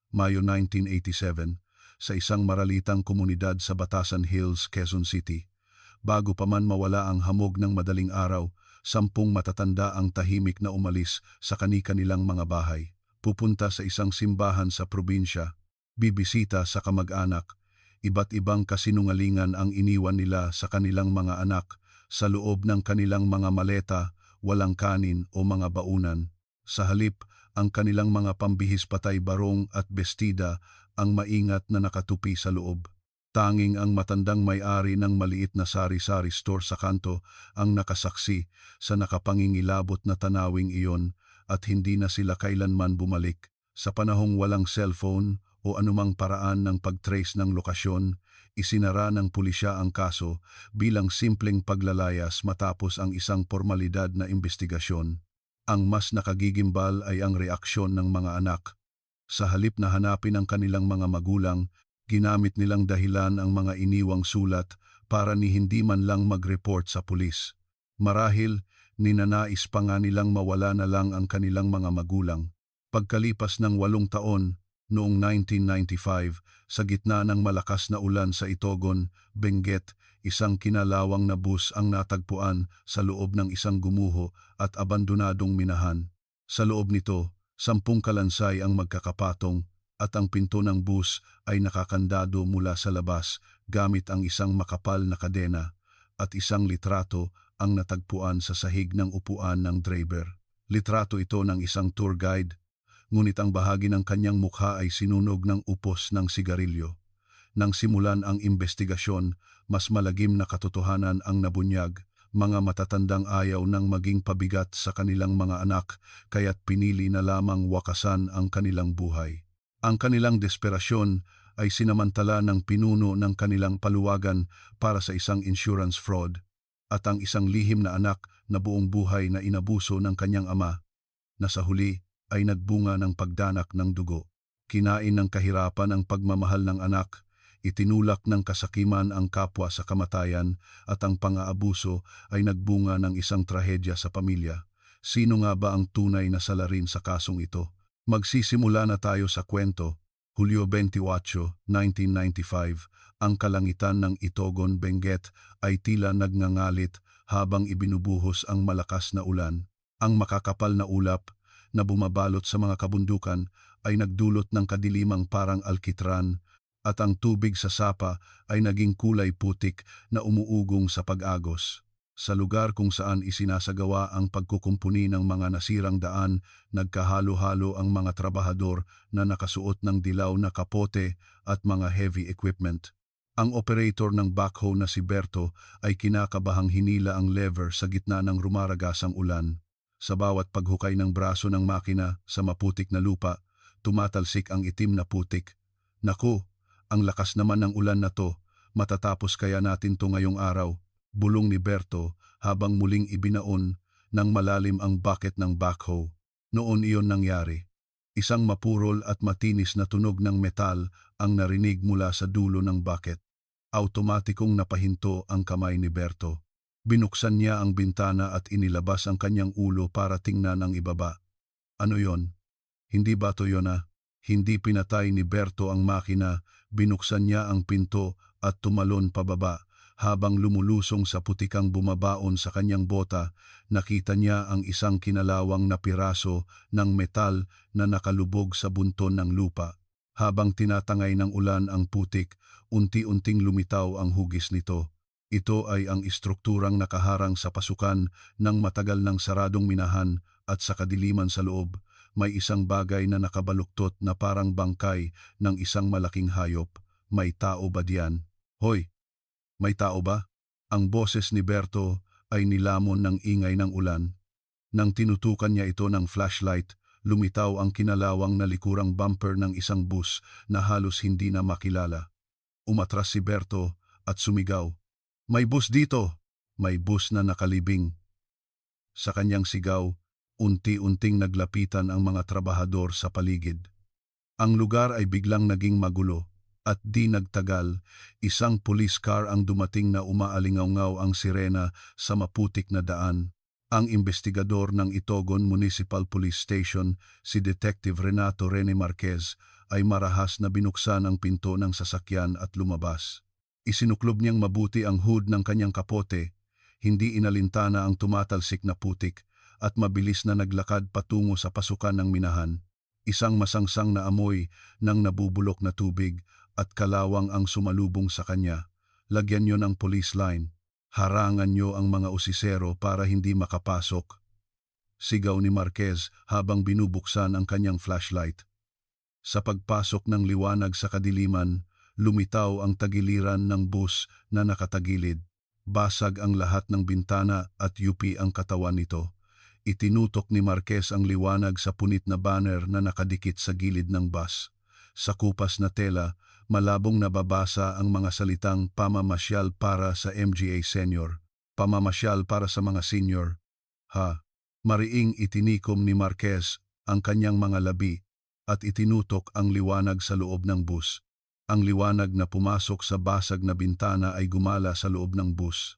Mayo 1987, sa isang maralitang komunidad sa Batasan Hills, Quezon City. Bago pa man mawala ang hamog ng madaling araw, 10 matatanda ang tahimik na umalis sa kani-kanilang mga bahay. Pupunta sa isang simbahan sa probinsya, bibisita sa kamag-anak. Iba't ibang kasinungalingan ang iniwan nila sa kanilang mga anak sa loob ng kanilang mga maleta, walang kanin o mga baunan. Sa halip, ang kanilang mga pambihis patay barong at bestida ang maingat na nakatupi sa loob. Tanging ang matandang may-ari ng maliit na sari-sari store sa kanto ang nakasaksi sa nakapangingilabot na tanawing iyon at hindi na sila kailanman bumalik. Sa panahong walang cellphone o anumang paraan ng pag-trace ng lokasyon, isinara ng pulisya ang kaso bilang simpleng paglalayas matapos ang isang formalidad na investigasyon. Ang mas nakagigimbal ay ang reaksyon ng mga anak. Sa halip na hanapin ang kanilang mga magulang, ginamit nilang dahilan ang mga iniwang sulat para ni hindi man lang mag-report sa pulis. Marahil, ninanais pa nga nilang mawala na lang ang kanilang mga magulang. Pagkalipas ng 8 taon, noong 1995, sa gitna ng malakas na ulan sa Itogon, Benguet, isang kinalawang na bus ang natagpuan sa loob ng isang gumuho at abandonadong minahan. Sa loob nito, 10 kalansay ang magkakapatong at ang pinto ng bus ay nakakandado mula sa labas gamit ang isang makapal na kadena at isang litrato ang natagpuan sa sahig ng upuan ng driver. Litrato ito ng isang tour guide, ngunit ang bahagi ng kanyang mukha ay sinunog ng upos ng sigarilyo. Nang simulan ang investigasyon, mas malagim na katotohanan ang nabunyag. Mga matatandang ayaw nang maging pabigat sa kanilang mga anak, kaya't pinili na lamang wakasan ang kanilang buhay. Ang kanilang desperasyon ay sinamantala ng pinuno ng kanilang paluwagan para sa isang insurance fraud, at ang isang lihim na anak na buong buhay na inabuso ng kanyang ama, na sa huli ay nagbunga ng pagdanak ng dugo. Kinain ng kahirapan ang pagmamahal ng anak, itinulak ng kasakiman ang kapwa sa kamatayan, at ang pang-aabuso ay nagbunga ng isang trahedya sa pamilya. Sino nga ba ang tunay na salarin sa kasong ito? Magsisimula na tayo sa kwento. Hulyo 28, 1995, ang kalangitan ng Itogon, Benguet ay tila nagngangalit habang ibinubuhos ang malakas na ulan. Ang makakapal na ulap na bumabalot sa mga kabundukan ay nagdulot ng kadilimang parang alkitran, at ang tubig sa sapa ay naging kulay putik na umuugong sa pag-agos. Sa lugar kung saan isinasagawa ang pagkukumpuni ng mga nasirang daan, nagkahalo-halo ang mga trabahador na nakasuot ng dilaw na kapote at mga heavy equipment. Ang operator ng backhoe na si Berto ay kinakabahang hinila ang lever sa gitna ng rumaragasang ulan. Sa bawat paghukay ng braso ng makina sa maputik na lupa, tumatalsik ang itim na putik. Naku, ang lakas naman ng ulan na to, matatapos kaya natin to ngayong araw? Bulong ni Berto habang muling ibinaon ng malalim ang bucket ng backhoe. Noon iyon nangyari. Isang mapurol at matinis na tunog ng metal ang narinig mula sa dulo ng bucket. Automatikong napahinto ang kamay ni Berto. Binuksan niya ang bintana at inilabas ang kanyang ulo para tingnan ang ibaba. Ano yon? Hindi ba to yon ah? Hindi pinatay ni Berto ang makina, binuksan niya ang pinto at tumalon pababa. Habang lumulusong sa putikang bumabaon sa kanyang bota, nakita niya ang isang kinalawang na piraso ng metal na nakalubog sa bunton ng lupa. Habang tinatangay ng ulan ang putik, unti-unting lumitaw ang hugis nito. Ito ay ang istrukturang nakaharang sa pasukan ng matagal ng saradong minahan, at sa kadiliman sa loob, may isang bagay na nakabaluktot na parang bangkay ng isang malaking hayop. May tao ba diyan? Hoy! May tao ba? Ang boses ni Berto ay nilamon ng ingay ng ulan. Nang tinutukan niya ito ng flashlight, lumitaw ang kinalawang na likurang bumper ng isang bus na halos hindi na makilala. Umatras si Berto at sumigaw, "May bus dito!" May bus na nakalibing. Sa kanyang sigaw, unti-unting naglapitan ang mga trabahador sa paligid. Ang lugar ay biglang naging magulo. At di nagtagal, isang police car ang dumating na umaalingaw-ngaw ang sirena sa maputik na daan. Ang investigador ng Itogon Municipal Police Station, si Detective Renato Rene Marquez, ay marahas na binuksan ang pinto ng sasakyan at lumabas. Isinuklob niyang mabuti ang hood ng kanyang kapote, hindi inalintana ang tumatalsik na putik, at mabilis na naglakad patungo sa pasukan ng minahan. Isang masangsang na amoy ng nabubulok na tubig at kalawang ang sumalubong sa kanya. Lagyan niyo ng police line. Harangan niyo ang mga usisero para hindi makapasok. Sigaw ni Marquez habang binubuksan ang kanyang flashlight. Sa pagpasok ng liwanag sa kadiliman, lumitaw ang tagiliran ng bus na nakatagilid. Basag ang lahat ng bintana at yupi ang katawan nito. Itinutok ni Marquez ang liwanag sa punit na banner na nakadikit sa gilid ng bus. Sa kupas na tela, malabong nababasa ang mga salitang pamamasyal para sa MGA Senior, pamamasyal para sa mga senior. Mariing itinikom ni Marquez ang kanyang mga labi at itinutok ang liwanag sa loob ng bus. Ang liwanag na pumasok sa basag na bintana ay gumala sa loob ng bus.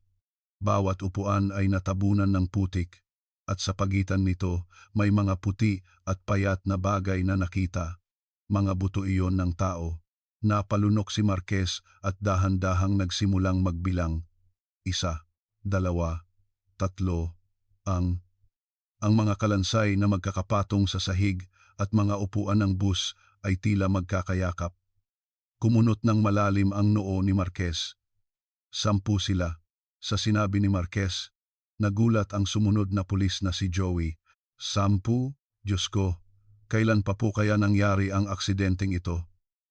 Bawat upuan ay natabunan ng putik, at sa pagitan nito may mga puti at payat na bagay na nakita. Mga buto iyon ng tao. Napalunok si Marquez at dahan-dahang nagsimulang magbilang. 1, 2, 3, ang mga kalansay na magkakapatong sa sahig at mga upuan ng bus ay tila magkakayakap. Kumunot ng malalim ang noo ni Marquez. 10 sila. Sa sinabi ni Marquez, nagulat ang sumunod na pulis na si Joey. 10? Diyos ko, kailan pa po kaya nangyari ang aksidenteng ito?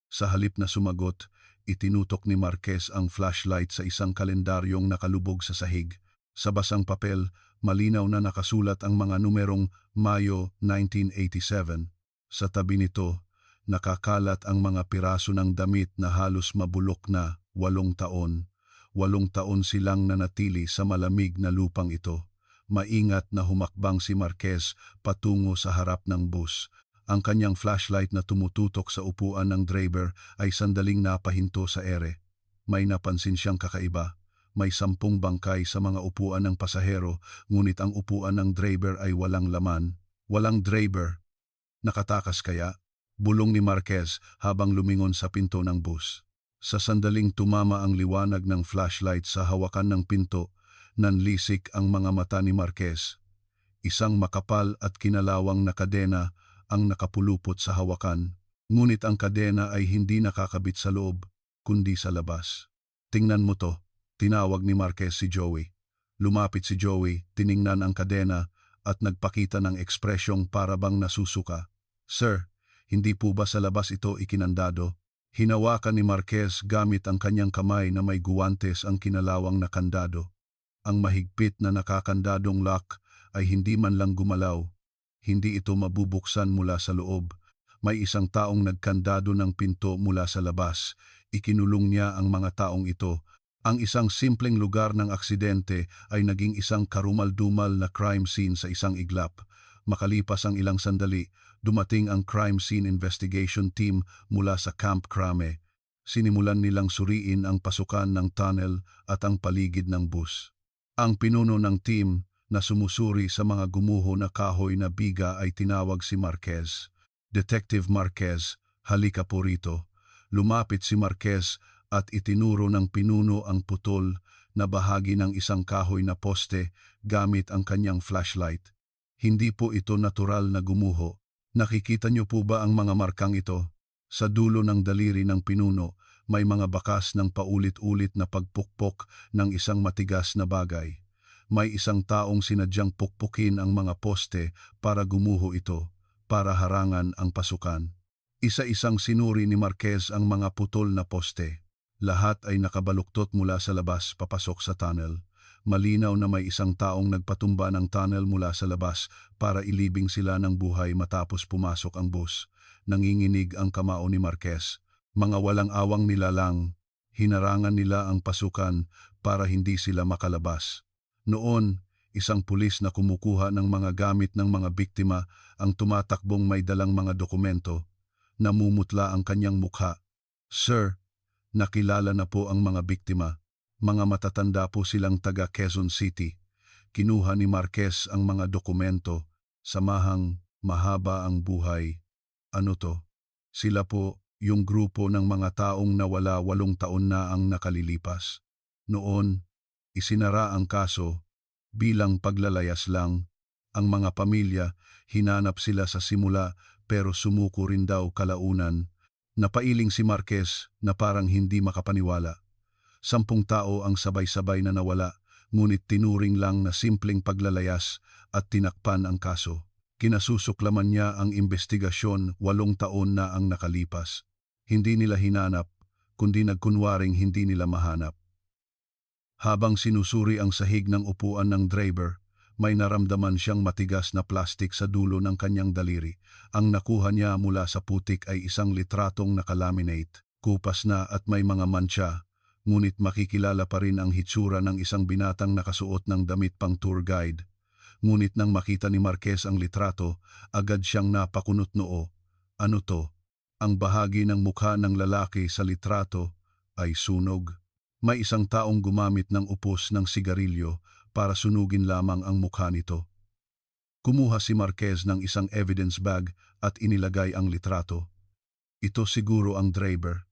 Sa halip na sumagot, itinutok ni Marquez ang flashlight sa isang kalendaryong nakalubog sa sahig. Sa basang papel, malinaw na nakasulat ang mga numerong Mayo 1987. Sa tabi nito, nakakalat ang mga piraso ng damit na halos mabulok na 8 taon. 8 taon silang nanatili sa malamig na lupang ito. Maingat na humakbang si Marquez patungo sa harap ng bus. Ang kanyang flashlight na tumututok sa upuan ng driver ay sandaling napahinto sa ere. May napansin siyang kakaiba. May 10 bangkay sa mga upuan ng pasahero, ngunit ang upuan ng driver ay walang laman. Walang driver. Nakatakas kaya? Bulong ni Marquez habang lumingon sa pinto ng bus. Sa sandaling tumama ang liwanag ng flashlight sa hawakan ng pinto, nanlisik ang mga mata ni Marquez. Isang makapal at kinalawang na kadena ang nakapulupot sa hawakan, ngunit ang kadena ay hindi nakakabit sa loob, kundi sa labas. Tingnan mo to, tinawag ni Marquez si Joey. Lumapit si Joey, tiningnan ang kadena at nagpakita ng ekspresyong para bang nasusuka. Sir, hindi po ba sa labas ito ikinandado? Hinawakan ni Marquez gamit ang kanyang kamay na may guwantes ang kinalawang na kandado. Ang mahigpit na nakakandadong lock ay hindi man lang gumalaw. Hindi ito mabubuksan mula sa loob. May isang taong nagkandado ng pinto mula sa labas. Ikinulong niya ang mga taong ito. Ang isang simpleng lugar ng aksidente ay naging isang karumal-dumal na crime scene sa isang iglap. Makalipas ang ilang sandali, dumating ang crime scene investigation team mula sa Camp Crame. Sinimulan nilang suriin ang pasukan ng tunnel at ang paligid ng bus. Ang pinuno ng team na sumusuri sa mga gumuho na kahoy na biga ay tinawag si Marquez. Detective Marquez, halika po rito. Lumapit si Marquez at itinuro ng pinuno ang putol na bahagi ng isang kahoy na poste gamit ang kanyang flashlight. Hindi po ito natural na gumuho. Nakikita niyo po ba ang mga markang ito? Sa dulo ng daliri ng pinuno, may mga bakas ng paulit-ulit na pagpukpok ng isang matigas na bagay. May isang taong sinadyang pukpukin ang mga poste para gumuho ito, para harangan ang pasukan. Isa-isang sinuri ni Marquez ang mga putol na poste. Lahat ay nakabaluktot mula sa labas papasok sa tunnel. Malinaw na may isang taong nagpatumba ng tunnel mula sa labas para ilibing sila ng buhay matapos pumasok ang bus. Nanginginig ang kamao ni Marquez. Mga walang awang nilalang. Hinarangan nila ang pasukan para hindi sila makalabas. Noon, isang pulis na kumukuha ng mga gamit ng mga biktima ang tumatakbong may dalang mga dokumento. Namumutla ang kanyang mukha. Sir, nakilala na po ang mga biktima. Mga matatanda po silang taga Quezon City. Kinuha ni Marquez ang mga dokumento. Samahang mahaba ang buhay. Ano to? Sila po yung grupo ng mga taong nawala 8 taon na ang nakalilipas. Noon, isinara ang kaso bilang paglalayas lang. Ang mga pamilya, hinanap sila sa simula pero sumuko rin daw kalaunan. Napailing si Marquez na parang hindi makapaniwala. 10 tao ang sabay-sabay na nawala, ngunit tinuring lang na simpleng paglalayas at tinakpan ang kaso. Kinasusuklaman niya ang investigasyon 8 taon na ang nakalipas. Hindi nila hinanap, kundi nagkunwaring hindi nila mahanap. Habang sinusuri ang sahig ng upuan ng driver, may naramdaman siyang matigas na plastik sa dulo ng kanyang daliri. Ang nakuha niya mula sa putik ay isang litratong nakalaminate. Kupas na at may mga mantsa, ngunit makikilala pa rin ang hitsura ng isang binatang nakasuot ng damit pang tour guide. Ngunit nang makita ni Marquez ang litrato, agad siyang napakunot noo. Ano to? Ang bahagi ng mukha ng lalaki sa litrato ay sunog. May isang taong gumamit ng upos ng sigarilyo para sunugin lamang ang mukha nito. Kumuha si Marquez ng isang evidence bag at inilagay ang litrato. Ito siguro ang driver.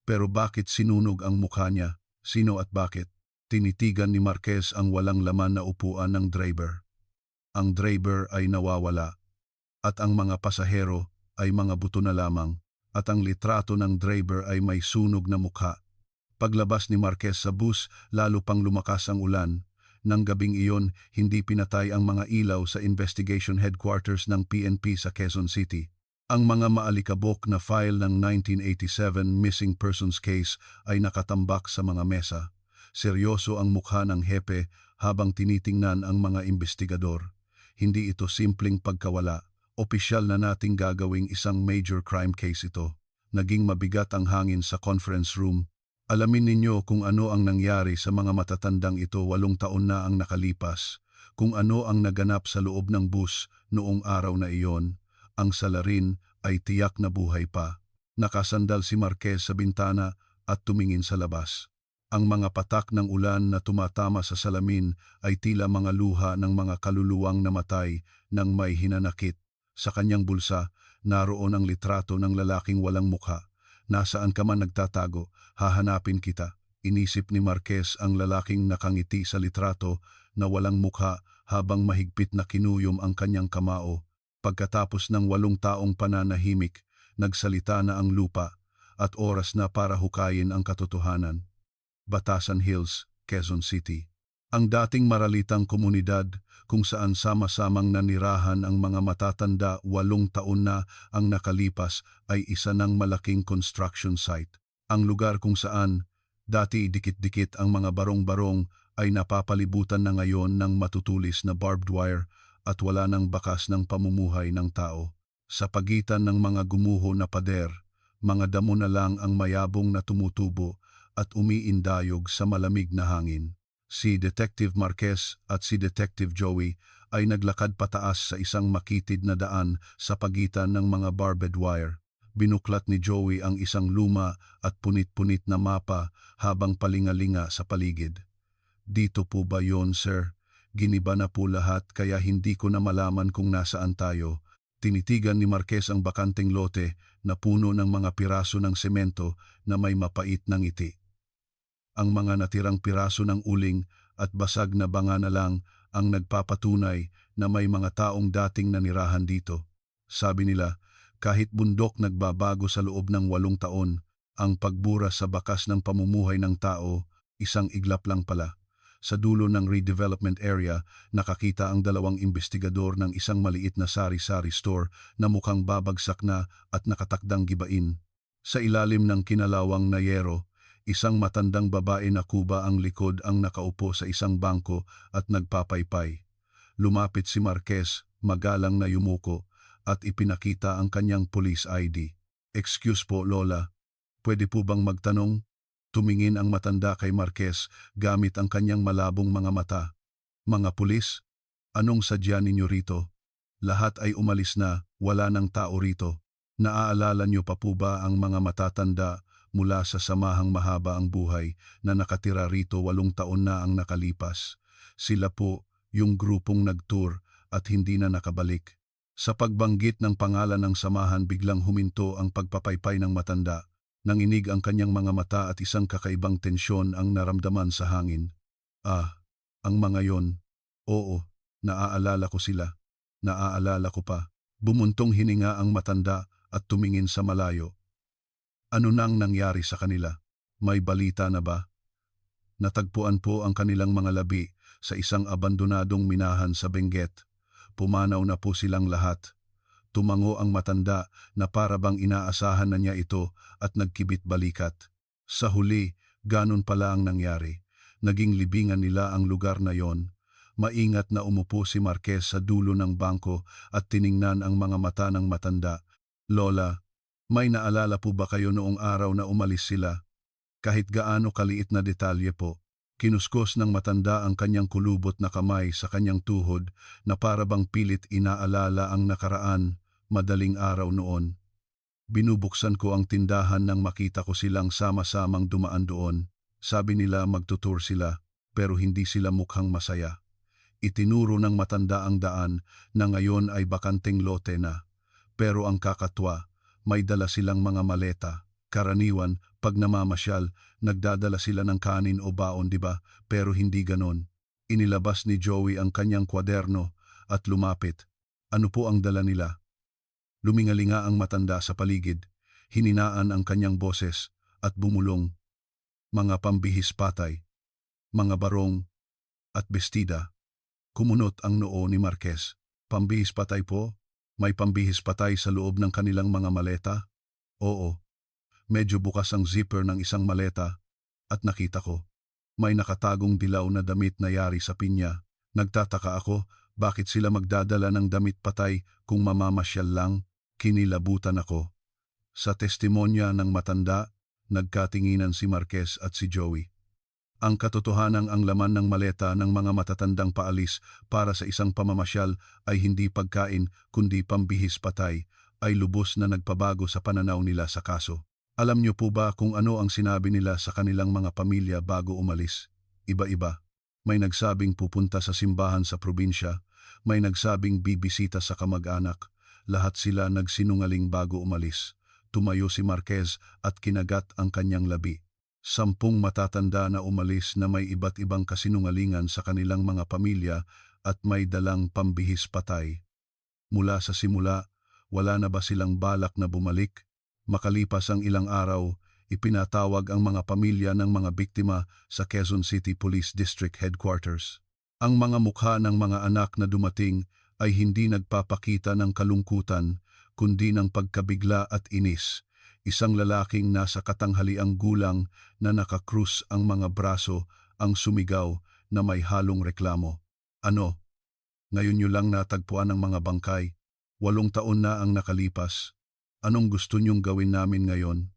Pero bakit sinunog ang mukha niya? Sino at bakit? Tinitigan ni Marquez ang walang laman na upuan ng driver. Ang driver ay nawawala at ang mga pasahero ay mga buto na lamang at ang litrato ng driver ay may sunog na mukha. Paglabas ni Marquez sa bus, lalo pang lumakas ang ulan. Nang gabing iyon, hindi pinatay ang mga ilaw sa investigation headquarters ng PNP sa Quezon City. Ang mga maalikabok na file ng 1987 missing persons case ay nakatambak sa mga mesa. Seryoso ang mukha ng hepe habang tinitingnan ang mga investigador. Hindi ito simpleng pagkawala. Opisyal na nating gagawing isang major crime case ito. Naging mabigat ang hangin sa conference room. Alamin ninyo kung ano ang nangyari sa mga matatandang ito 8 taon na ang nakalipas, kung ano ang naganap sa loob ng bus noong araw na iyon. Ang salarin ay tiyak na buhay pa. Nakasandal si Marquez sa bintana at tumingin sa labas. Ang mga patak ng ulan na tumatama sa salamin ay tila mga luha ng mga kaluluwang namatay nang may hinanakit. Sa kanyang bulsa, naroon ang litrato ng lalaking walang mukha. Nasaan ka man nagtatago, hahanapin kita. Inisip ni Marquez ang lalaking nakangiti sa litrato na walang mukha habang mahigpit na kinuyom ang kanyang kamao. Pagkatapos ng 8 taong pananahimik, nagsalita na ang lupa at oras na para hukayin ang katotohanan. Batasan Hills, Quezon City. Ang dating maralitang komunidad kung saan sama-samang nanirahan ang mga matatanda 8 taon na ang nakalipas ay isa ng malaking construction site. Ang lugar kung saan dati dikit-dikit ang mga barong-barong ay napapalibutan na ngayon ng matutulis na barbed wire at wala ng bakas ng pamumuhay ng tao. Sa pagitan ng mga gumuho na pader, mga damo na lang ang mayabong na tumutubo at umiindayog sa malamig na hangin. Si Detective Marquez at si Detective Joey ay naglakad pataas sa isang makitid na daan sa pagitan ng mga barbed wire. Binuklat ni Joey ang isang luma at punit-punit na mapa habang palingalinga sa paligid. Dito po ba yon, sir? Giniba na po lahat kaya hindi ko na malaman kung nasaan tayo. Tinitigan ni Marquez ang bakanteng lote na puno ng mga piraso ng semento na may mapait na ngiti. Ang mga natirang piraso ng uling at basag na banga na lang ang nagpapatunay na may mga taong dating nanirahan dito. Sabi nila, kahit bundok nagbabago sa loob ng 8 taon, ang pagbura sa bakas ng pamumuhay ng tao, isang iglap lang pala. Sa dulo ng redevelopment area, nakakita ang 2 investigador ng isang maliit na sari-sari store na mukhang babagsak na at nakatakdang gibain. Sa ilalim ng kinalawang na yero, isang matandang babae na kuba ang likod ang nakaupo sa isang bangko at nagpapaypay. Lumapit si Marquez, magalang na yumuko, at ipinakita ang kanyang police ID. Excuse po, Lola. Pwede po bang magtanong? Tumingin ang matanda kay Marquez gamit ang kanyang malabong mga mata. Mga pulis, anong sadya ninyo rito? Lahat ay umalis na, wala ng tao rito. Naaalala niyo pa po ba ang mga matatanda mula sa samahang mahaba ang buhay na nakatira rito 8 taon na ang nakalipas? Sila po yung grupong nag-tour at hindi na nakabalik. Sa pagbanggit ng pangalan ng samahan biglang huminto ang pagpapaypay ng matanda. Nanginig ang kanyang mga mata at isang kakaibang tensyon ang naramdaman sa hangin. Ah, ang mga yon. Oo, naaalala ko sila. Naaalala ko pa. Bumuntong hininga ang matanda at tumingin sa malayo. Ano nang nangyari sa kanila? May balita na ba? Natagpuan po ang kanilang mga labi sa isang abandonadong minahan sa Benguet. Pumanaw na po silang lahat. Tumango ang matanda na para bang inaasahan na niya ito at nagkibit balikat. Sa huli, ganun pala ang nangyari. Naging libingan nila ang lugar na yon. Maingat na umupo si Marquez sa dulo ng bangko at tiningnan ang mga mata ng matanda. Lola, may naalala po ba kayo noong araw na umalis sila? Kahit gaano kaliit na detalye po. Kinuskos ng matanda ang kanyang kulubot na kamay sa kanyang tuhod na para bang pilit inaalala ang nakaraan, madaling araw noon. Binubuksan ko ang tindahan nang makita ko silang sama-samang dumaan doon. Sabi nila magtutur sila, pero hindi sila mukhang masaya. Itinuro ng matanda ang daan na ngayon ay bakanteng lote na. Pero ang kakatwa, may dala silang mga maleta. Karaniwan, pag namamasyal, nagdadala sila ng kanin o baon, di ba? Pero hindi ganon. Inilabas ni Joey ang kanyang kwaderno at lumapit. Ano po ang dala nila? Lumingalinga ang matanda sa paligid. Hininaan ang kanyang boses at bumulong. Mga pambihis patay, mga barong at bestida. Kumunot ang noo ni Marquez. Pambihis patay po? May pambihis patay sa loob ng kanilang mga maleta? Oo. Medyo bukas ang zipper ng isang maleta at nakita ko. May nakatagong dilaw na damit na yari sa pinya. Nagtataka ako bakit sila magdadala ng damit patay kung mamamasyal lang. Kinilabutan ako. Sa testimonya ng matanda, nagkatinginan si Marquez at si Joey. Ang katotohanang ang laman ng maleta ng mga matatandang paalis para sa isang pamamasyal ay hindi pagkain kundi pambihis patay, ay lubos na nagpabago sa pananaw nila sa kaso. Alam niyo po ba kung ano ang sinabi nila sa kanilang mga pamilya bago umalis? Iba-iba. May nagsabing pupunta sa simbahan sa probinsya, may nagsabing bibisita sa kamag-anak. Lahat sila nagsinungaling bago umalis. Tumayo si Marquez at kinagat ang kanyang labi. 10 matatanda na umalis na may iba't ibang kasinungalingan sa kanilang mga pamilya at may dalang pambihis patay. Mula sa simula, wala na ba silang balak na bumalik? Makalipas ang ilang araw, ipinatawag ang mga pamilya ng mga biktima sa Quezon City Police District Headquarters. Ang mga mukha ng mga anak na dumating ay hindi nagpapakita ng kalungkutan, kundi ng pagkabigla at inis. Isang lalaking nasa katanghaliang gulang na nakakrus ang mga braso ang sumigaw na may halong reklamo. Ano? Ngayon nyo lang natagpuan ang mga bangkay. 8 taon na ang nakalipas. Anong gusto nyong gawin namin ngayon?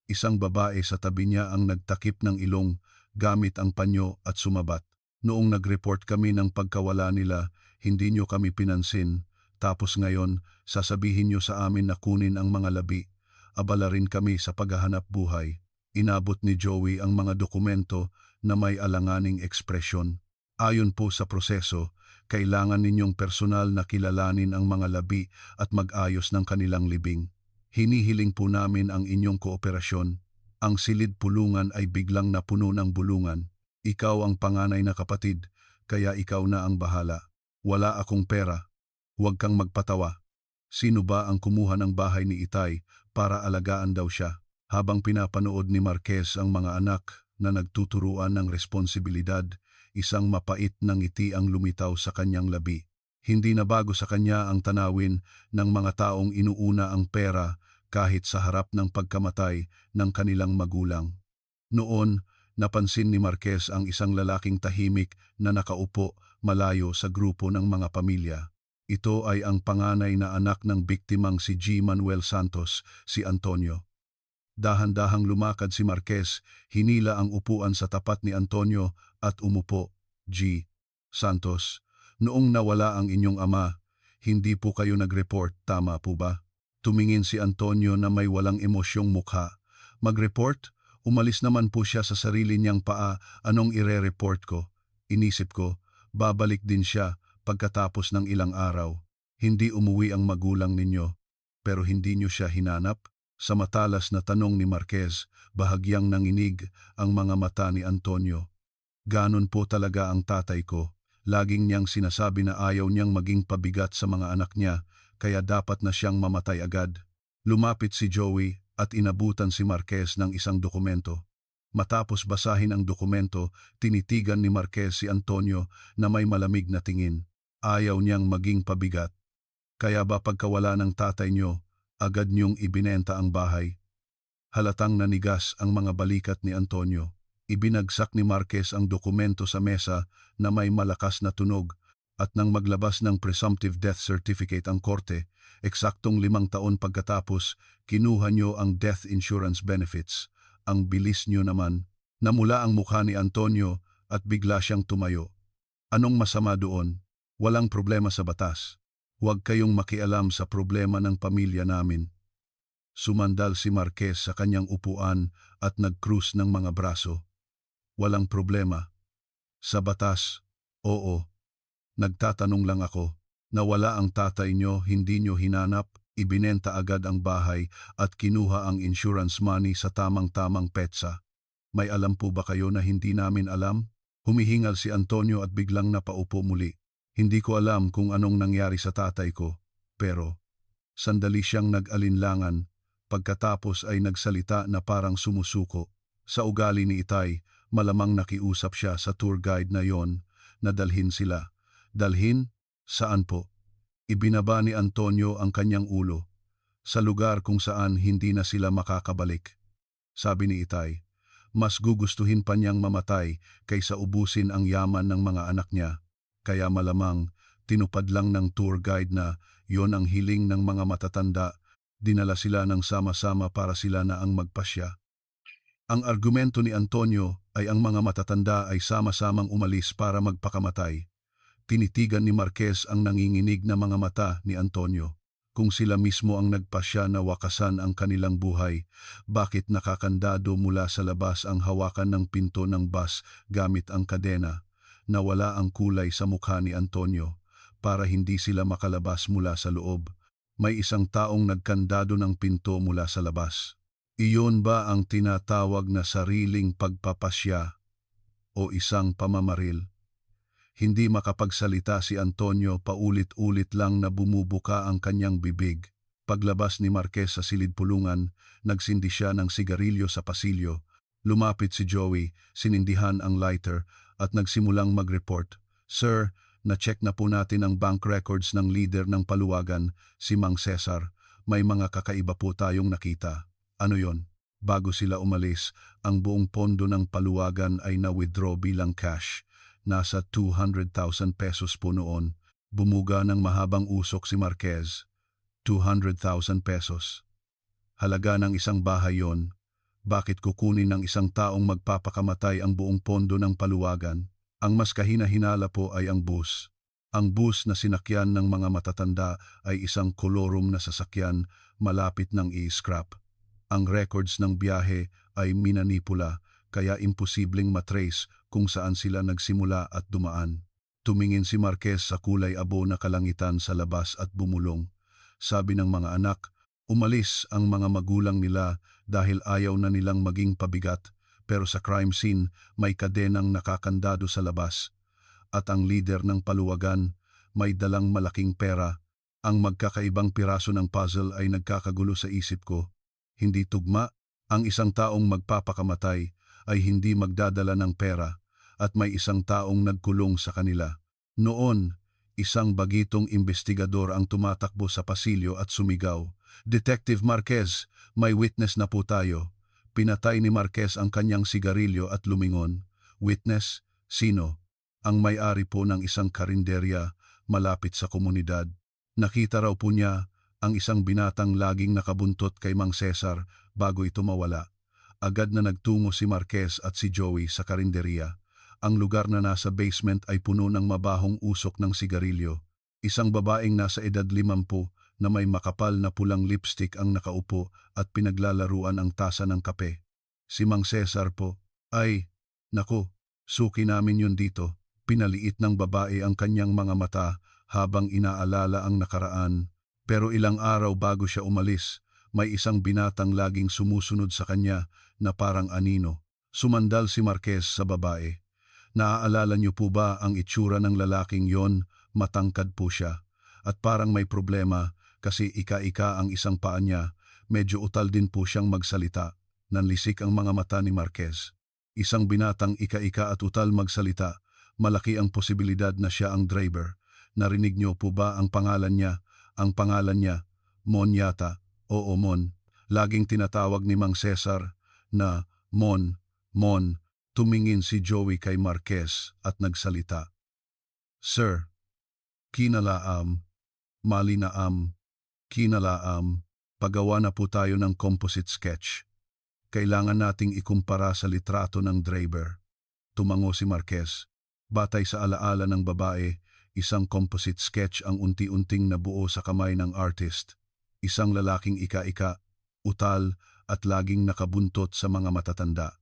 Isang babae sa tabi niya ang nagtakip ng ilong gamit ang panyo at sumabat. Noong nag-report kami ng pagkawala nila, hindi nyo kami pinansin. Tapos ngayon, sasabihin nyo sa amin na kunin ang mga labi. Abala rin kami sa paghahanap buhay. Inabot ni Joey ang mga dokumento na may alanganing ekspresyon. Ayon po sa proseso, kailangan ninyong personal na kilalanin ang mga labi at mag-ayos ng kanilang libing. Hinihiling po namin ang inyong kooperasyon. Ang silid pulungan ay biglang napuno ng bulungan. Ikaw ang panganay na kapatid, kaya ikaw na ang bahala. Wala akong pera. Huwag kang magpatawa. Sino ba ang kumuha ng bahay ni Itay para alagaan daw siya? Habang pinapanood ni Marquez ang mga anak na nagtuturuan ng responsibilidad, isang mapait na ngiti ang lumitaw sa kanyang labi. Hindi na bago sa kanya ang tanawin ng mga taong inuuna ang pera kahit sa harap ng pagkamatay ng kanilang magulang. Noon, napansin ni Marquez ang isang lalaking tahimik na nakaupo malayo sa grupo ng mga pamilya. Ito ay ang panganay na anak ng biktimang si G. Manuel Santos, si Antonio. Dahan-dahang lumakad si Marquez, hinila ang upuan sa tapat ni Antonio at umupo. G. Santos, noong nawala ang inyong ama, hindi po kayo nag-report, tama po ba? Tumingin si Antonio na may walang emosyong mukha. Mag-report? Umalis naman po siya sa sarili niyang paa, anong ire-report ko? Inisip ko, babalik din siya pagkatapos ng ilang araw. Hindi umuwi ang magulang ninyo, pero hindi niyo siya hinanap? Sa matalas na tanong ni Marquez, bahagyang nanginig ang mga mata ni Antonio. Ganon po talaga ang tatay ko. Laging niyang sinasabi na ayaw niyang maging pabigat sa mga anak niya, kaya dapat na siyang mamatay agad. Lumapit si Joey at inabutan si Marquez ng isang dokumento. Matapos basahin ang dokumento, tinitigan ni Marquez si Antonio na may malamig na tingin. Ayaw niyang maging pabigat. Kaya ba pagkawala ng tatay niyo, agad niyong ibinenta ang bahay? Halatang nanigas ang mga balikat ni Antonio. Ibinagsak ni Marquez ang dokumento sa mesa na may malakas na tunog at nang maglabas ng presumptive death certificate ang korte, eksaktong 5 taon pagkatapos, kinuha niyo ang death insurance benefits. Ang bilis niyo naman. Namula ang mukha ni Antonio at bigla siyang tumayo. Anong masama doon? Walang problema sa batas. Huwag kayong makialam sa problema ng pamilya namin. Sumandal si Marquez sa kanyang upuan at nag-krus ng mga braso. Walang problema. Sa batas, oo. Nagtatanong lang ako. Nawala ang tatay nyo, hindi nyo hinanap, ibinenta agad ang bahay at kinuha ang insurance money sa tamang-tamang petsa. May alam po ba kayo na hindi namin alam? Humihingal si Antonio at biglang napaupo muli. Hindi ko alam kung anong nangyari sa tatay ko, pero sandali siyang nag-alinlangan, pagkatapos ay nagsalita na parang sumusuko. Sa ugali ni Itay, malamang nakiusap siya sa tour guide na yon na dalhin sila. Dalhin? Saan po? Ibinaba ni Antonio ang kanyang ulo. Sa lugar kung saan hindi na sila makakabalik. Sabi ni Itay, mas gugustuhin pa niyang mamatay kaysa ubusin ang yaman ng mga anak niya. Kaya malamang, tinupad lang ng tour guide na yon ang hiling ng mga matatanda, dinala sila ng sama-sama para sila na ang magpasya. Ang argumento ni Antonio ay ang mga matatanda ay sama-samang umalis para magpakamatay. Tinitigan ni Marquez ang nanginginig na mga mata ni Antonio. Kung sila mismo ang nagpasya na wakasan ang kanilang buhay, bakit nakakandado mula sa labas ang hawakan ng pinto ng bus gamit ang kadena? Nawala ang kulay sa mukha ni Antonio para hindi sila makalabas mula sa loob. May isang taong nagkandado ng pinto mula sa labas. Iyon ba ang tinatawag na sariling pagpapasya o isang pamamaril? Hindi makapagsalita si Antonio, paulit-ulit lang na bumubuka ang kanyang bibig. Paglabas ni Marquez sa silid-pulungan, nagsindi siya ng sigarilyo sa pasilyo. Lumapit si Joey, sinindihan ang lighter at nagsimulang mag-report. Sir, na-check na po natin ang bank records ng leader ng paluwagan, si Mang Cesar. May mga kakaiba po tayong nakita. Ano yon? Bago sila umalis, ang buong pondo ng paluwagan ay na-withdraw bilang cash. Nasa 200,000 pesos po noon. Bumuga ng mahabang usok si Marquez. 200,000 pesos. Halaga ng isang bahay yon. Bakit kukunin ng isang taong magpapakamatay ang buong pondo ng paluwagan? Ang mas kahina-hinala po ay ang bus. Ang bus na sinakyan ng mga matatanda ay isang kolorum na sasakyan malapit ng i-scrap. Ang records ng biyahe ay minanipula kaya imposibleng matrace kung saan sila nagsimula at dumaan. Tumingin si Marquez sa kulay abo na kalangitan sa labas at bumulong. Sabi ng mga anak, umalis ang mga magulang nila dahil ayaw na nilang maging pabigat, pero sa crime scene may kadenang nakakandado sa labas. At ang leader ng paluwagan may dalang malaking pera. Ang magkakaibang piraso ng puzzle ay nagkakagulo sa isip ko. Hindi tugma, ang isang taong magpapakamatay ay hindi magdadala ng pera at may isang taong nagkulong sa kanila. Noon, isang bagitong investigador ang tumatakbo sa pasilyo at sumigaw, Detective Marquez, may witness na po tayo. Pinatay ni Marquez ang kanyang sigarilyo at lumingon. Witness? Sino? Ang may-ari po ng isang karinderya malapit sa komunidad. Nakita raw po niya ang isang binatang laging nakabuntot kay Mang Cesar bago ito mawala. Agad na nagtungo si Marquez at si Joey sa karinderya. Ang lugar na nasa basement ay puno ng mabahong usok ng sigarilyo. Isang babaeng nasa edad 50 na may makapal na pulang lipstick ang nakaupo at pinaglalaruan ang tasa ng kape. Si Mang Cesar po. Ay, naku, suki namin yun dito. Pinaliit ng babae ang kanyang mga mata habang inaalala ang nakaraan. Pero ilang araw bago siya umalis, may isang binatang laging sumusunod sa kanya na parang anino. Sumandal si Marquez sa babae. Naaalala niyo po ba ang itsura ng lalaking yon? Matangkad po siya. At parang may problema kasi ika-ika ang isang paa niya. Medyo utal din po siyang magsalita. Nanlisik ang mga mata ni Marquez. Isang binatang ika-ika at utal magsalita. Malaki ang posibilidad na siya ang driver. Narinig niyo po ba ang pangalan niya? Ang pangalan niya, Mon yata. Oo, Mon. Laging tinatawag ni Mang Cesar na Mon, Mon. Tumingin si Joey kay Marquez at nagsalita. Sir, kinalaam, malinaam, kinalaam, pagawa na po tayo ng composite sketch. Kailangan nating ikumpara sa litrato ng driver. Tumango si Marquez. Batay sa alaala ng babae, isang composite sketch ang unti-unting nabuo sa kamay ng artist. Isang lalaking ika-ika, utal at laging nakabuntot sa mga matatanda.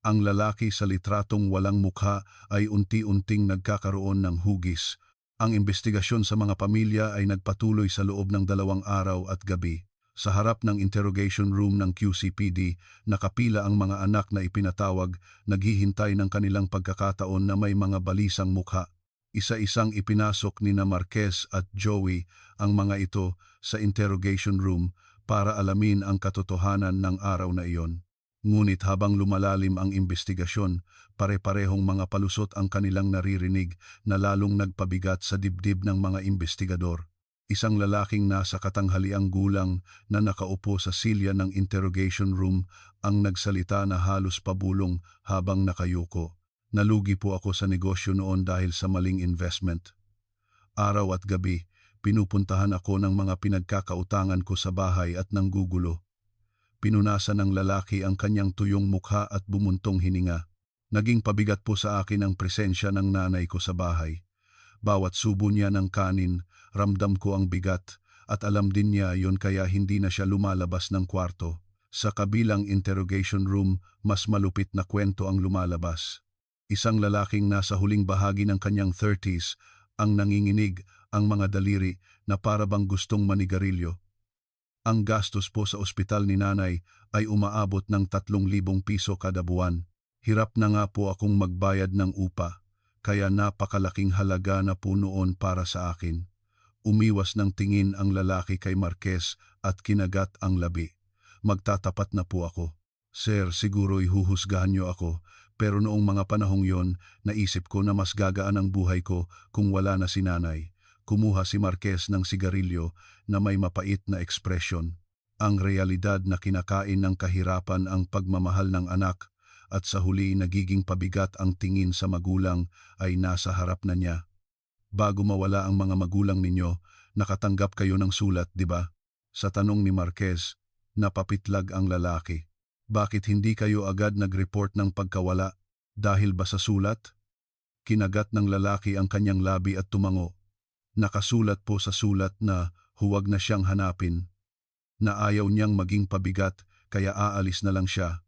Ang lalaki sa litratong walang mukha ay unti-unting nagkakaroon ng hugis. Ang investigasyon sa mga pamilya ay nagpatuloy sa loob ng 2 araw at gabi. Sa harap ng interrogation room ng QCPD, nakapila ang mga anak na ipinatawag, naghihintay ng kanilang pagkakataon na may mga balisang mukha. Isa-isang ipinasok ni na Marquez at Joey ang mga ito sa interrogation room para alamin ang katotohanan ng araw na iyon. Ngunit habang lumalalim ang investigasyon, pare-parehong mga palusot ang kanilang naririnig na lalong nagpabigat sa dibdib ng mga investigador. Isang lalaking nasa katanghaliang gulang na nakaupo sa silya ng interrogation room ang nagsalita na halos pabulong habang nakayuko. Nalugi po ako sa negosyo noon dahil sa maling investment. Araw at gabi, pinupuntahan ako ng mga pinagkakautangan ko sa bahay at nanggugulo. Pinunasan ng lalaki ang kanyang tuyong mukha at bumuntong hininga. Naging pabigat po sa akin ang presensya ng nanay ko sa bahay. Bawat subo niya ng kanin, ramdam ko ang bigat at alam din niya yon kaya hindi na siya lumalabas ng kwarto. Sa kabilang interrogation room, mas malupit na kwento ang lumalabas. Isang lalaking nasa huling bahagi ng kanyang 30s ang nanginginig ang mga daliri na parabang gustong manigarilyo. Ang gastos po sa ospital ni nanay ay umaabot ng 3,000 piso kada buwan. Hirap na nga po akong magbayad ng upa, kaya napakalaking halaga na po noon para sa akin. Umiwas ng tingin ang lalaki kay Marquez at kinagat ang labi. Magtatapat na po ako. Sir, siguro ihuhusgahan niyo ako, pero noong mga panahong yon, naisip ko na mas gagaan ang buhay ko kung wala na si nanay. Kumuha si Marquez ng sigarilyo na may mapait na ekspresyon. Ang realidad na kinakain ng kahirapan ang pagmamahal ng anak at sa huli nagiging pabigat ang tingin sa magulang ay nasa harap na niya. Bago mawala ang mga magulang ninyo, nakatanggap kayo ng sulat, di ba? Sa tanong ni Marquez, napapitlag ang lalaki. Bakit hindi kayo agad nag-report ng pagkawala? Dahil ba sa sulat? Kinagat ng lalaki ang kanyang labi at tumango. Nakasulat po sa sulat na huwag na siyang hanapin, na ayaw niyang maging pabigat kaya aalis na lang siya,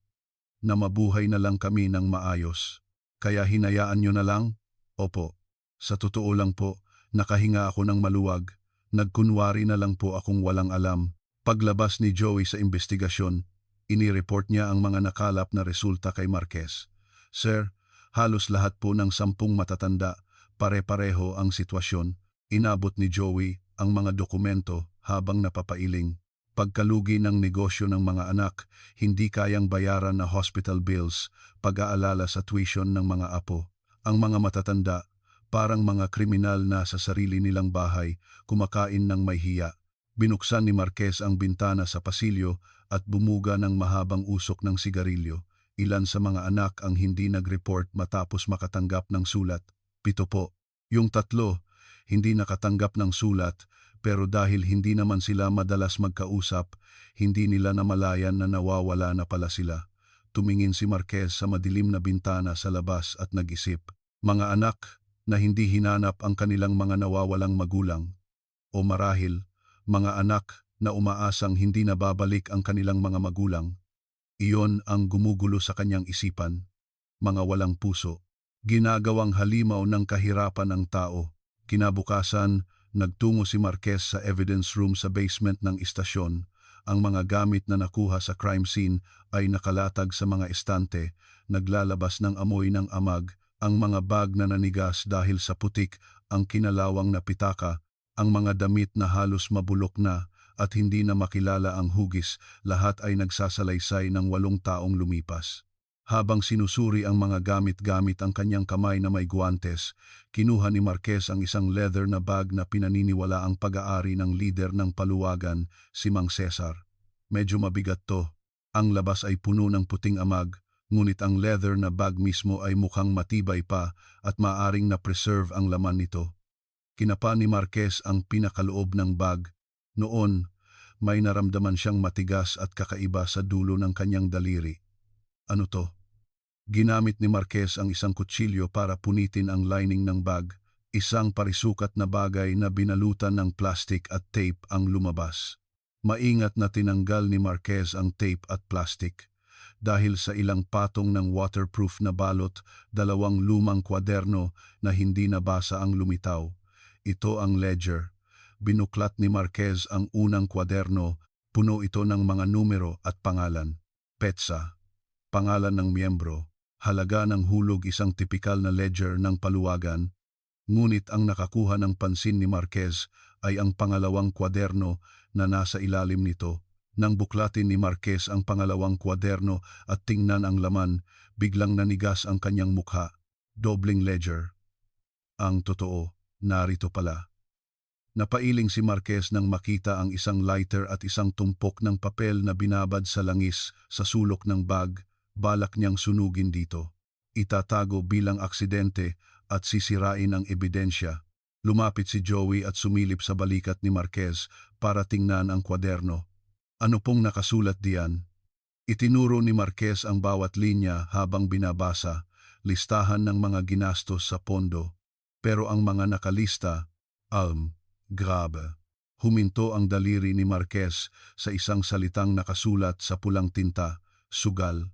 na mabuhay na lang kami ng maayos. Kaya hinayaan niyo na lang? Opo. Sa totoo lang po, nakahinga ako ng maluwag, nagkunwari na lang po akong walang alam. Paglabas ni Joey sa investigasyon, inireport niya ang mga nakalap na resulta kay Marquez. Sir, halos lahat po ng 10 matatanda, pare-pareho ang sitwasyon. Inabot ni Joey ang mga dokumento habang napapailing. Pagkalugi ng negosyo ng mga anak, hindi kayang bayaran na hospital bills, pag-aalala sa tuition ng mga apo. Ang mga matatanda, parang mga kriminal na sa sarili nilang bahay, kumakain ng may hiya. Binuksan ni Marquez ang bintana sa pasilyo at bumuga ng mahabang usok ng sigarilyo. Ilan sa mga anak ang hindi nag-report matapos makatanggap ng sulat. 7 po. Yung 3, hindi nakatanggap ng sulat, pero dahil hindi naman sila madalas magkausap, hindi nila namalayan na nawawala na pala sila. Tumingin si Marquez sa madilim na bintana sa labas at nag-isip. Mga anak na hindi hinanap ang kanilang mga nawawalang magulang. O marahil, mga anak na umaasang hindi nababalik ang kanilang mga magulang. Iyon ang gumugulo sa kanyang isipan. Mga walang puso. Ginagawang halimaw ng kahirapan ng tao. Kinabukasan, nagtungo si Marquez sa evidence room sa basement ng istasyon. Ang mga gamit na nakuha sa crime scene ay nakalatag sa mga estante, naglalabas ng amoy ng amag, ang mga bag na nanigas dahil sa putik, ang kinalawang na pitaka, ang mga damit na halos mabulok na at hindi na makilala ang hugis, lahat ay nagsasalaysay ng 8 taong lumipas. Habang sinusuri ang mga gamit-gamit ang kanyang kamay na may guwantes, kinuha ni Marquez ang isang leather na bag na pinaniniwala ang pag-aari ng lider ng paluwagan, si Mang Cesar. Medyo mabigat to. Ang labas ay puno ng puting amag, ngunit ang leather na bag mismo ay mukhang matibay pa at maaring na-preserve ang laman nito. Kinapa ni Marquez ang pinakaloob ng bag. Noon, may naramdaman siyang matigas at kakaiba sa dulo ng kanyang daliri. Ano to? Ginamit ni Marquez ang isang kutsilyo para punitin ang lining ng bag, isang parisukat na bagay na binalutan ng plastic at tape ang lumabas. Maingat na tinanggal ni Marquez ang tape at plastic. Dahil sa ilang patong ng waterproof na balot, 2 lumang kwaderno na hindi nabasa ang lumitaw. Ito ang ledger. Binuklat ni Marquez ang unang kwaderno, puno ito ng mga numero at pangalan. Petsa, pangalan ng miyembro. Halaga ng hulog, isang tipikal na ledger ng paluwagan, ngunit ang nakakuha ng pansin ni Marquez ay ang pangalawang kwaderno na nasa ilalim nito. Nang buklatin ni Marquez ang pangalawang kwaderno at tingnan ang laman, biglang nanigas ang kanyang mukha. Dobling ledger. Ang totoo, narito pala. Napailing si Marquez nang makita ang isang lighter at isang tumpok ng papel na binabad sa langis sa sulok ng bag. Balak niyang sunugin dito. Itatago bilang aksidente at sisirain ang ebidensya. Lumapit si Joey at sumilip sa balikat ni Marquez para tingnan ang kwaderno. Ano pong nakasulat diyan? Itinuro ni Marquez ang bawat linya habang binabasa, listahan ng mga ginastos sa pondo. Pero ang mga nakalista, grabe. Huminto ang daliri ni Marquez sa isang salitang nakasulat sa pulang tinta, sugal.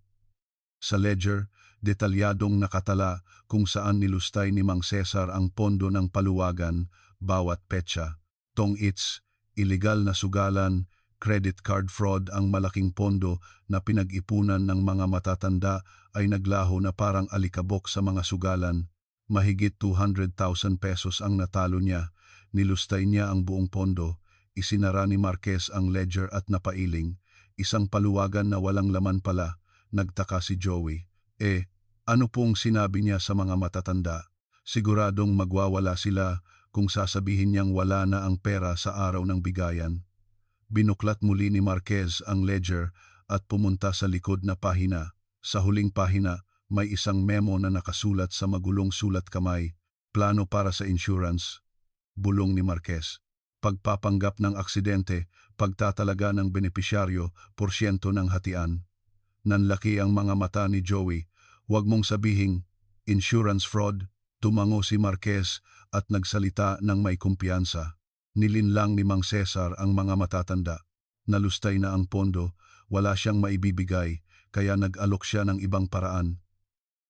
Sa ledger, detalyadong nakatala kung saan nilustay ni Mang Cesar ang pondo ng paluwagan, bawat petsa. Tong-its, iligal na sugalan, credit card fraud, ang malaking pondo na pinag-ipunan ng mga matatanda ay naglaho na parang alikabok sa mga sugalan. Mahigit 200,000 pesos ang natalo niya. Nilustay niya ang buong pondo. Isinara ni Marquez ang ledger at napailing. Isang paluwagan na walang laman pala. Nagtaka si Joey. Ano pong sinabi niya sa mga matatanda? Siguradong magwawala sila kung sasabihin niyang wala na ang pera sa araw ng bigayan. Binuklat muli ni Marquez ang ledger at pumunta sa likod na pahina. Sa huling pahina, may isang memo na nakasulat sa magulong sulat kamay. Plano para sa insurance. Bulong ni Marquez. Pagpapanggap ng aksidente, pagtatalaga ng benepisyaryo, porsyento ng hatian. Nanlaki ang mga mata ni Joey. Huwag mong sabihing, insurance fraud. Tumango si Marquez at nagsalita ng may kumpiyansa. Nilinlang ni Mang Cesar ang mga matatanda. Nalustay na ang pondo, wala siyang maibibigay, kaya nag-alok siya ng ibang paraan.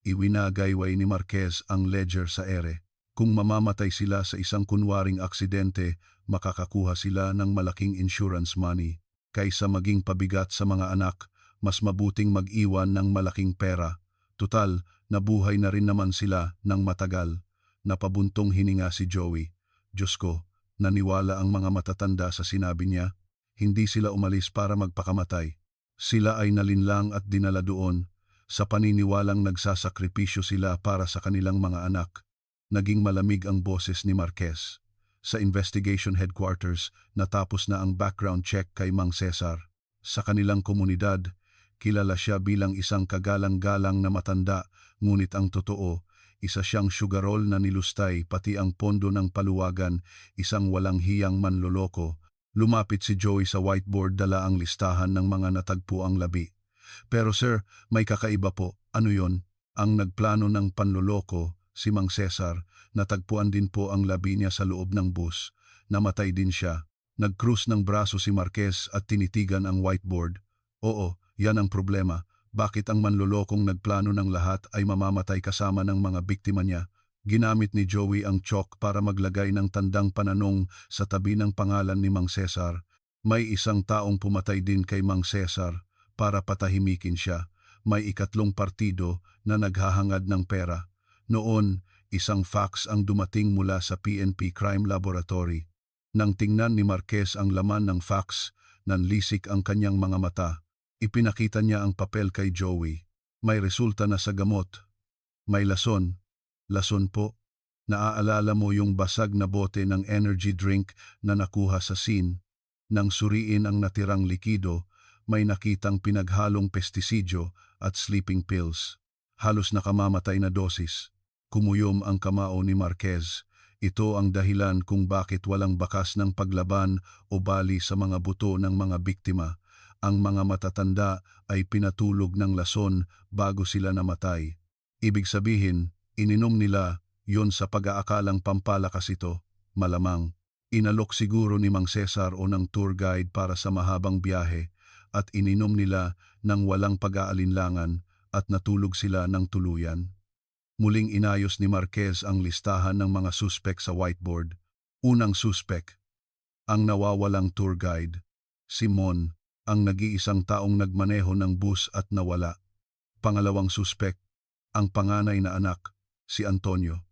Iwinagayway ni Marquez ang ledger sa ere. Kung mamamatay sila sa isang kunwaring aksidente, makakakuha sila ng malaking insurance money. Kaysa maging pabigat sa mga anak, mas mabuting mag-iwan ng malaking pera. Tutal, nabuhay na rin naman sila ng matagal. Napabuntong hininga si Joey. Diyos ko, naniwala ang mga matatanda sa sinabi niya. Hindi sila umalis para magpakamatay. Sila ay nalinlang at dinala doon. Sa paniniwalang nagsasakripisyo sila para sa kanilang mga anak. Naging malamig ang boses ni Marquez. Sa investigation headquarters, natapos na ang background check kay Mang Cesar. Sa kanilang komunidad, kilala siya bilang isang kagalang-galang na matanda, ngunit ang totoo, isa siyang sugarol na nilustay pati ang pondo ng paluwagan, isang walang hiyang manloloko. Lumapit si Joey sa whiteboard, dala ang listahan ng mga natagpuang labi. Pero sir, may kakaiba po. Ano yon? Ang nagplano ng panloloko, si Mang Cesar, natagpuan din po ang labi niya sa loob ng bus. Namatay din siya. Nag-cruise ng braso si Marquez at tinitigan ang whiteboard. Oo, yan ang problema. Bakit ang manlolokong nagplano ng lahat ay mamamatay kasama ng mga biktima niya? Ginamit ni Joey ang chalk para maglagay ng tandang pananong sa tabi ng pangalan ni Mang Cesar. May isang taong pumatay din kay Mang Cesar para patahimikin siya. May ikatlong partido na naghahangad ng pera. Noon, isang fax ang dumating mula sa PNP Crime Laboratory. Nang tingnan ni Marquez ang laman ng fax, nanlisik ang kanyang mga mata. Ipinakita niya ang papel kay Joey. May resulta na sa gamot. May lason. Lason po. Naaalala mo yung basag na bote ng energy drink na nakuha sa scene? Nang suriin ang natirang likido, may nakitang pinaghalong pestisidyo at sleeping pills. Halos nakamamatay na dosis. Kumuyom ang kamao ni Marquez. Ito ang dahilan kung bakit walang bakas ng paglaban o bali sa mga buto ng mga biktima. Ang mga matatanda ay pinatulog ng lason bago sila namatay. Ibig sabihin, ininom nila yon sa pag-aakalang pampalakas ito. Malamang, inalok siguro ni Mang Cesar o ng tour guide para sa mahabang biyahe at ininom nila ng walang pag-aalinlangan at natulog sila ng tuluyan. Muling inayos ni Marquez ang listahan ng mga suspek sa whiteboard. Unang suspek, ang nawawalang tour guide. Simon, ang nag-iisang taong nagmaneho ng bus at nawala. Pangalawang suspek, ang panganay na anak, si Antonio.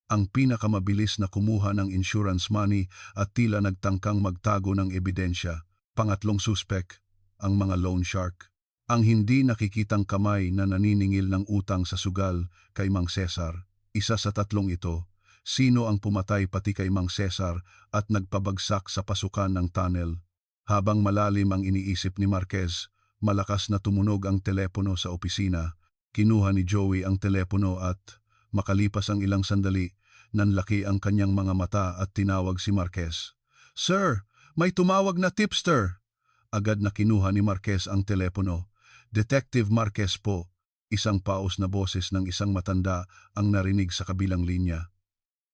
Ang pinakamabilis na kumuha ng insurance money at tila nagtangkang magtago ng ebidensya. Pangatlong suspek, ang mga loan shark. Ang hindi nakikitang kamay na naniningil ng utang sa sugal kay Mang Cesar. Isa sa tatlong ito, sino ang pumatay pati kay Mang Cesar at nagpabagsak sa pasukan ng tunnel. Habang malalim ang iniisip ni Marquez, malakas na tumunog ang telepono sa opisina. Kinuha ni Joey ang telepono at, makalipas ang ilang sandali, nanlaki ang kanyang mga mata at tinawag si Marquez. "Sir, may tumawag na tipster!" Agad na kinuha ni Marquez ang telepono. "Detective Marquez po." Isang paos na boses ng isang matanda ang narinig sa kabilang linya.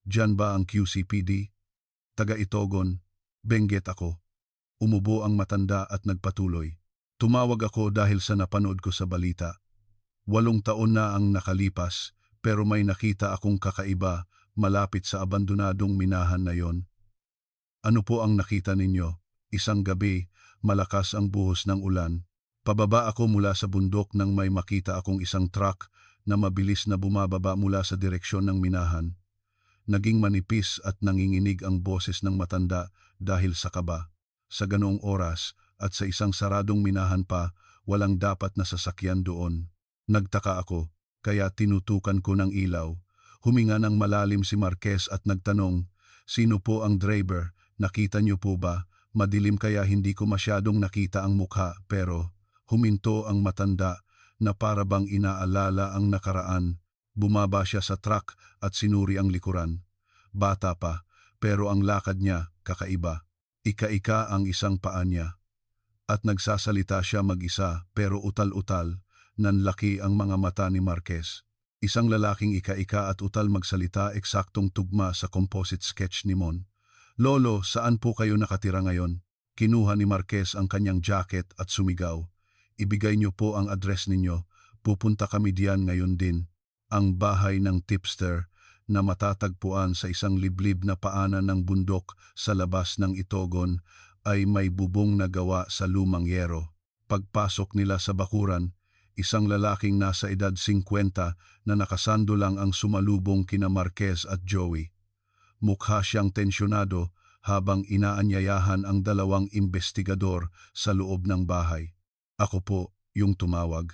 "Diyan ba ang QCPD?" "Taga Itogon." "Benguet ako." Umubo ang matanda at nagpatuloy. "Tumawag ako dahil sa napanood ko sa balita. 8 taon na ang nakalipas, pero may nakita akong kakaiba malapit sa abandonadong minahan na yon." "Ano po ang nakita ninyo?" "Isang gabi, malakas ang buhos ng ulan. Pababa ako mula sa bundok nang may makita akong isang truck na mabilis na bumababa mula sa direksyon ng minahan. Naging manipis at nanginginig ang boses ng matanda dahil sa kaba. Sa ganoong oras at sa isang saradong minahan pa, walang dapat na sasakyan doon. Nagtaka ako, kaya tinutukan ko ng ilaw." Huminga ng malalim si Marquez at nagtanong, "Sino po ang driver? Nakita niyo po ba? Madilim kaya hindi ko masyadong nakita ang mukha." Pero huminto ang matanda na para bang inaalala ang nakaraan. Bumaba siya sa truck at sinuri ang likuran. Bata pa, pero ang lakad niya kakaiba. Ika-ika ang isang paa niya. At nagsasalita siya mag-isa pero utal-utal. Nanlaki ang mga mata ni Marquez. Isang lalaking ika-ika at utal magsalita, eksaktong tugma sa composite sketch ni Mon. "Lolo, saan po kayo nakatira ngayon?" Kinuha ni Marquez ang kanyang jacket at sumigaw. "Ibigay niyo po ang address ninyo. Pupunta kami diyan ngayon din." Ang bahay ng tipster na matatagpuan sa isang liblib na paanan ng bundok sa labas ng Itogon ay may bubong na gawa sa lumang yero. Pagpasok nila sa bakuran, isang lalaking nasa edad 50 na nakasando lang ang sumalubong kina Marquez at Joey. Mukha siyang tensyonado habang inaanyayahan ang dalawang investigador sa loob ng bahay. "Ako po, yung tumawag.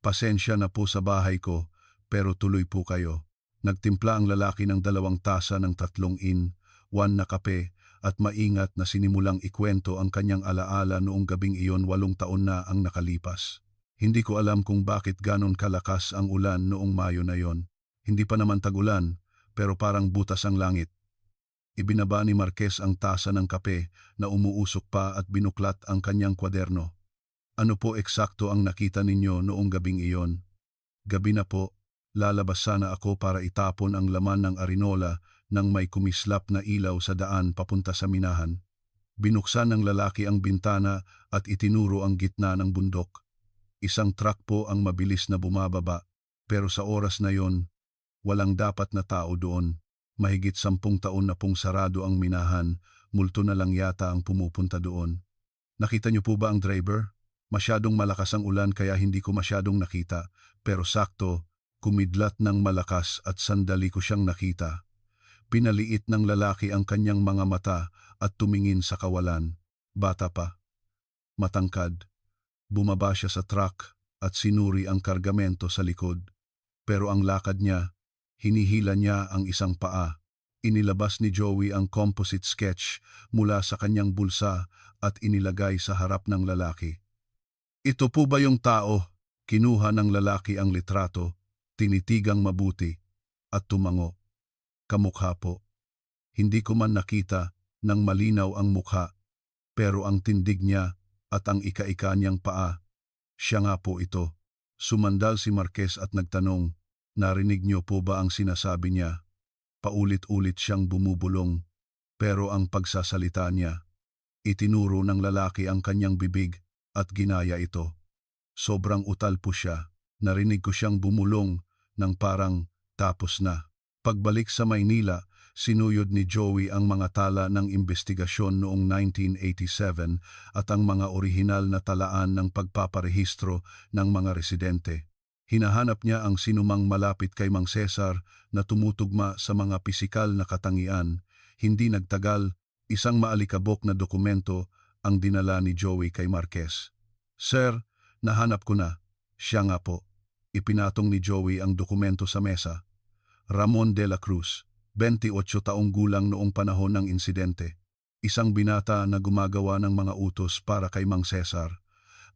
Pasensya na po sa bahay ko, pero tuloy po kayo." Nagtimpla ang lalaki ng 2 tasa ng 3 in-1 na kape at maingat na sinimulang ikwento ang kanyang alaala noong gabing iyon 8 taon na ang nakalipas. "Hindi ko alam kung bakit ganon kalakas ang ulan noong Mayo na yon. Hindi pa naman tag-ulan, pero parang butas ang langit." Ibinaba ni Marquez ang tasa ng kape na umuusok pa at binuklat ang kanyang kwaderno. "Ano po eksakto ang nakita ninyo noong gabing iyon?" "Gabi na po. Lalabas sana ako para itapon ang laman ng arinola nang may kumislap na ilaw sa daan papunta sa minahan. Binuksan ng lalaki ang bintana at itinuro ang gitna ng bundok. Isang truck po ang mabilis na bumababa, pero sa oras na yon, Walang dapat na tao doon. Mahigit 10 taon na pong sarado ang minahan, multo na lang yata ang pumupunta doon. Nakita niyo po ba ang driver? Masyadong malakas ang ulan kaya hindi ko masyadong nakita, pero sakto, kumidlat ng malakas at sandali ko siyang nakita. Pinaliit ng lalaki ang kanyang mga mata at tumingin sa kawalan. Bata pa. Matangkad. Bumaba siya sa truck at sinuri ang kargamento sa likod. Pero ang lakad niya, hinihila niya ang isang paa. Inilabas ni Joey ang composite sketch mula sa kanyang bulsa at inilagay sa harap ng lalaki. Ito po ba yung tao? Kinuha ng lalaki ang litrato, tinitigang mabuti, at tumango. Kamukha po. Hindi ko man nakita ng malinaw ang mukha, pero ang tindig niya at ang ika-ika niyang paa, siya nga po ito. Sumandal si Marquez at nagtanong, narinig niyo po ba ang sinasabi niya? Paulit-ulit siyang bumubulong, pero ang pagsasalita niya, itinuro ng lalaki ang kanyang bibig at ginaya ito. Sobrang utal po siya. Narinig ko siyang bumulong ng parang tapos na. Pagbalik sa Maynila, sinuyod ni Joey ang mga tala ng investigasyon noong 1987 at ang mga orihinal na talaan ng pagpaparehistro ng mga residente. Hinahanap niya ang sinumang malapit kay Mang Cesar na tumutugma sa mga pisikal na katangian. Hindi nagtagal, isang maalikabok na dokumento ang dinala ni Joey kay Marquez. Sir, nahanap ko na. Siya nga po. Ipinatong ni Joey ang dokumento sa mesa. Ramon de la Cruz, 28 taong gulang noong panahon ng insidente. Isang binata na gumagawa ng mga utos para kay Mang Cesar.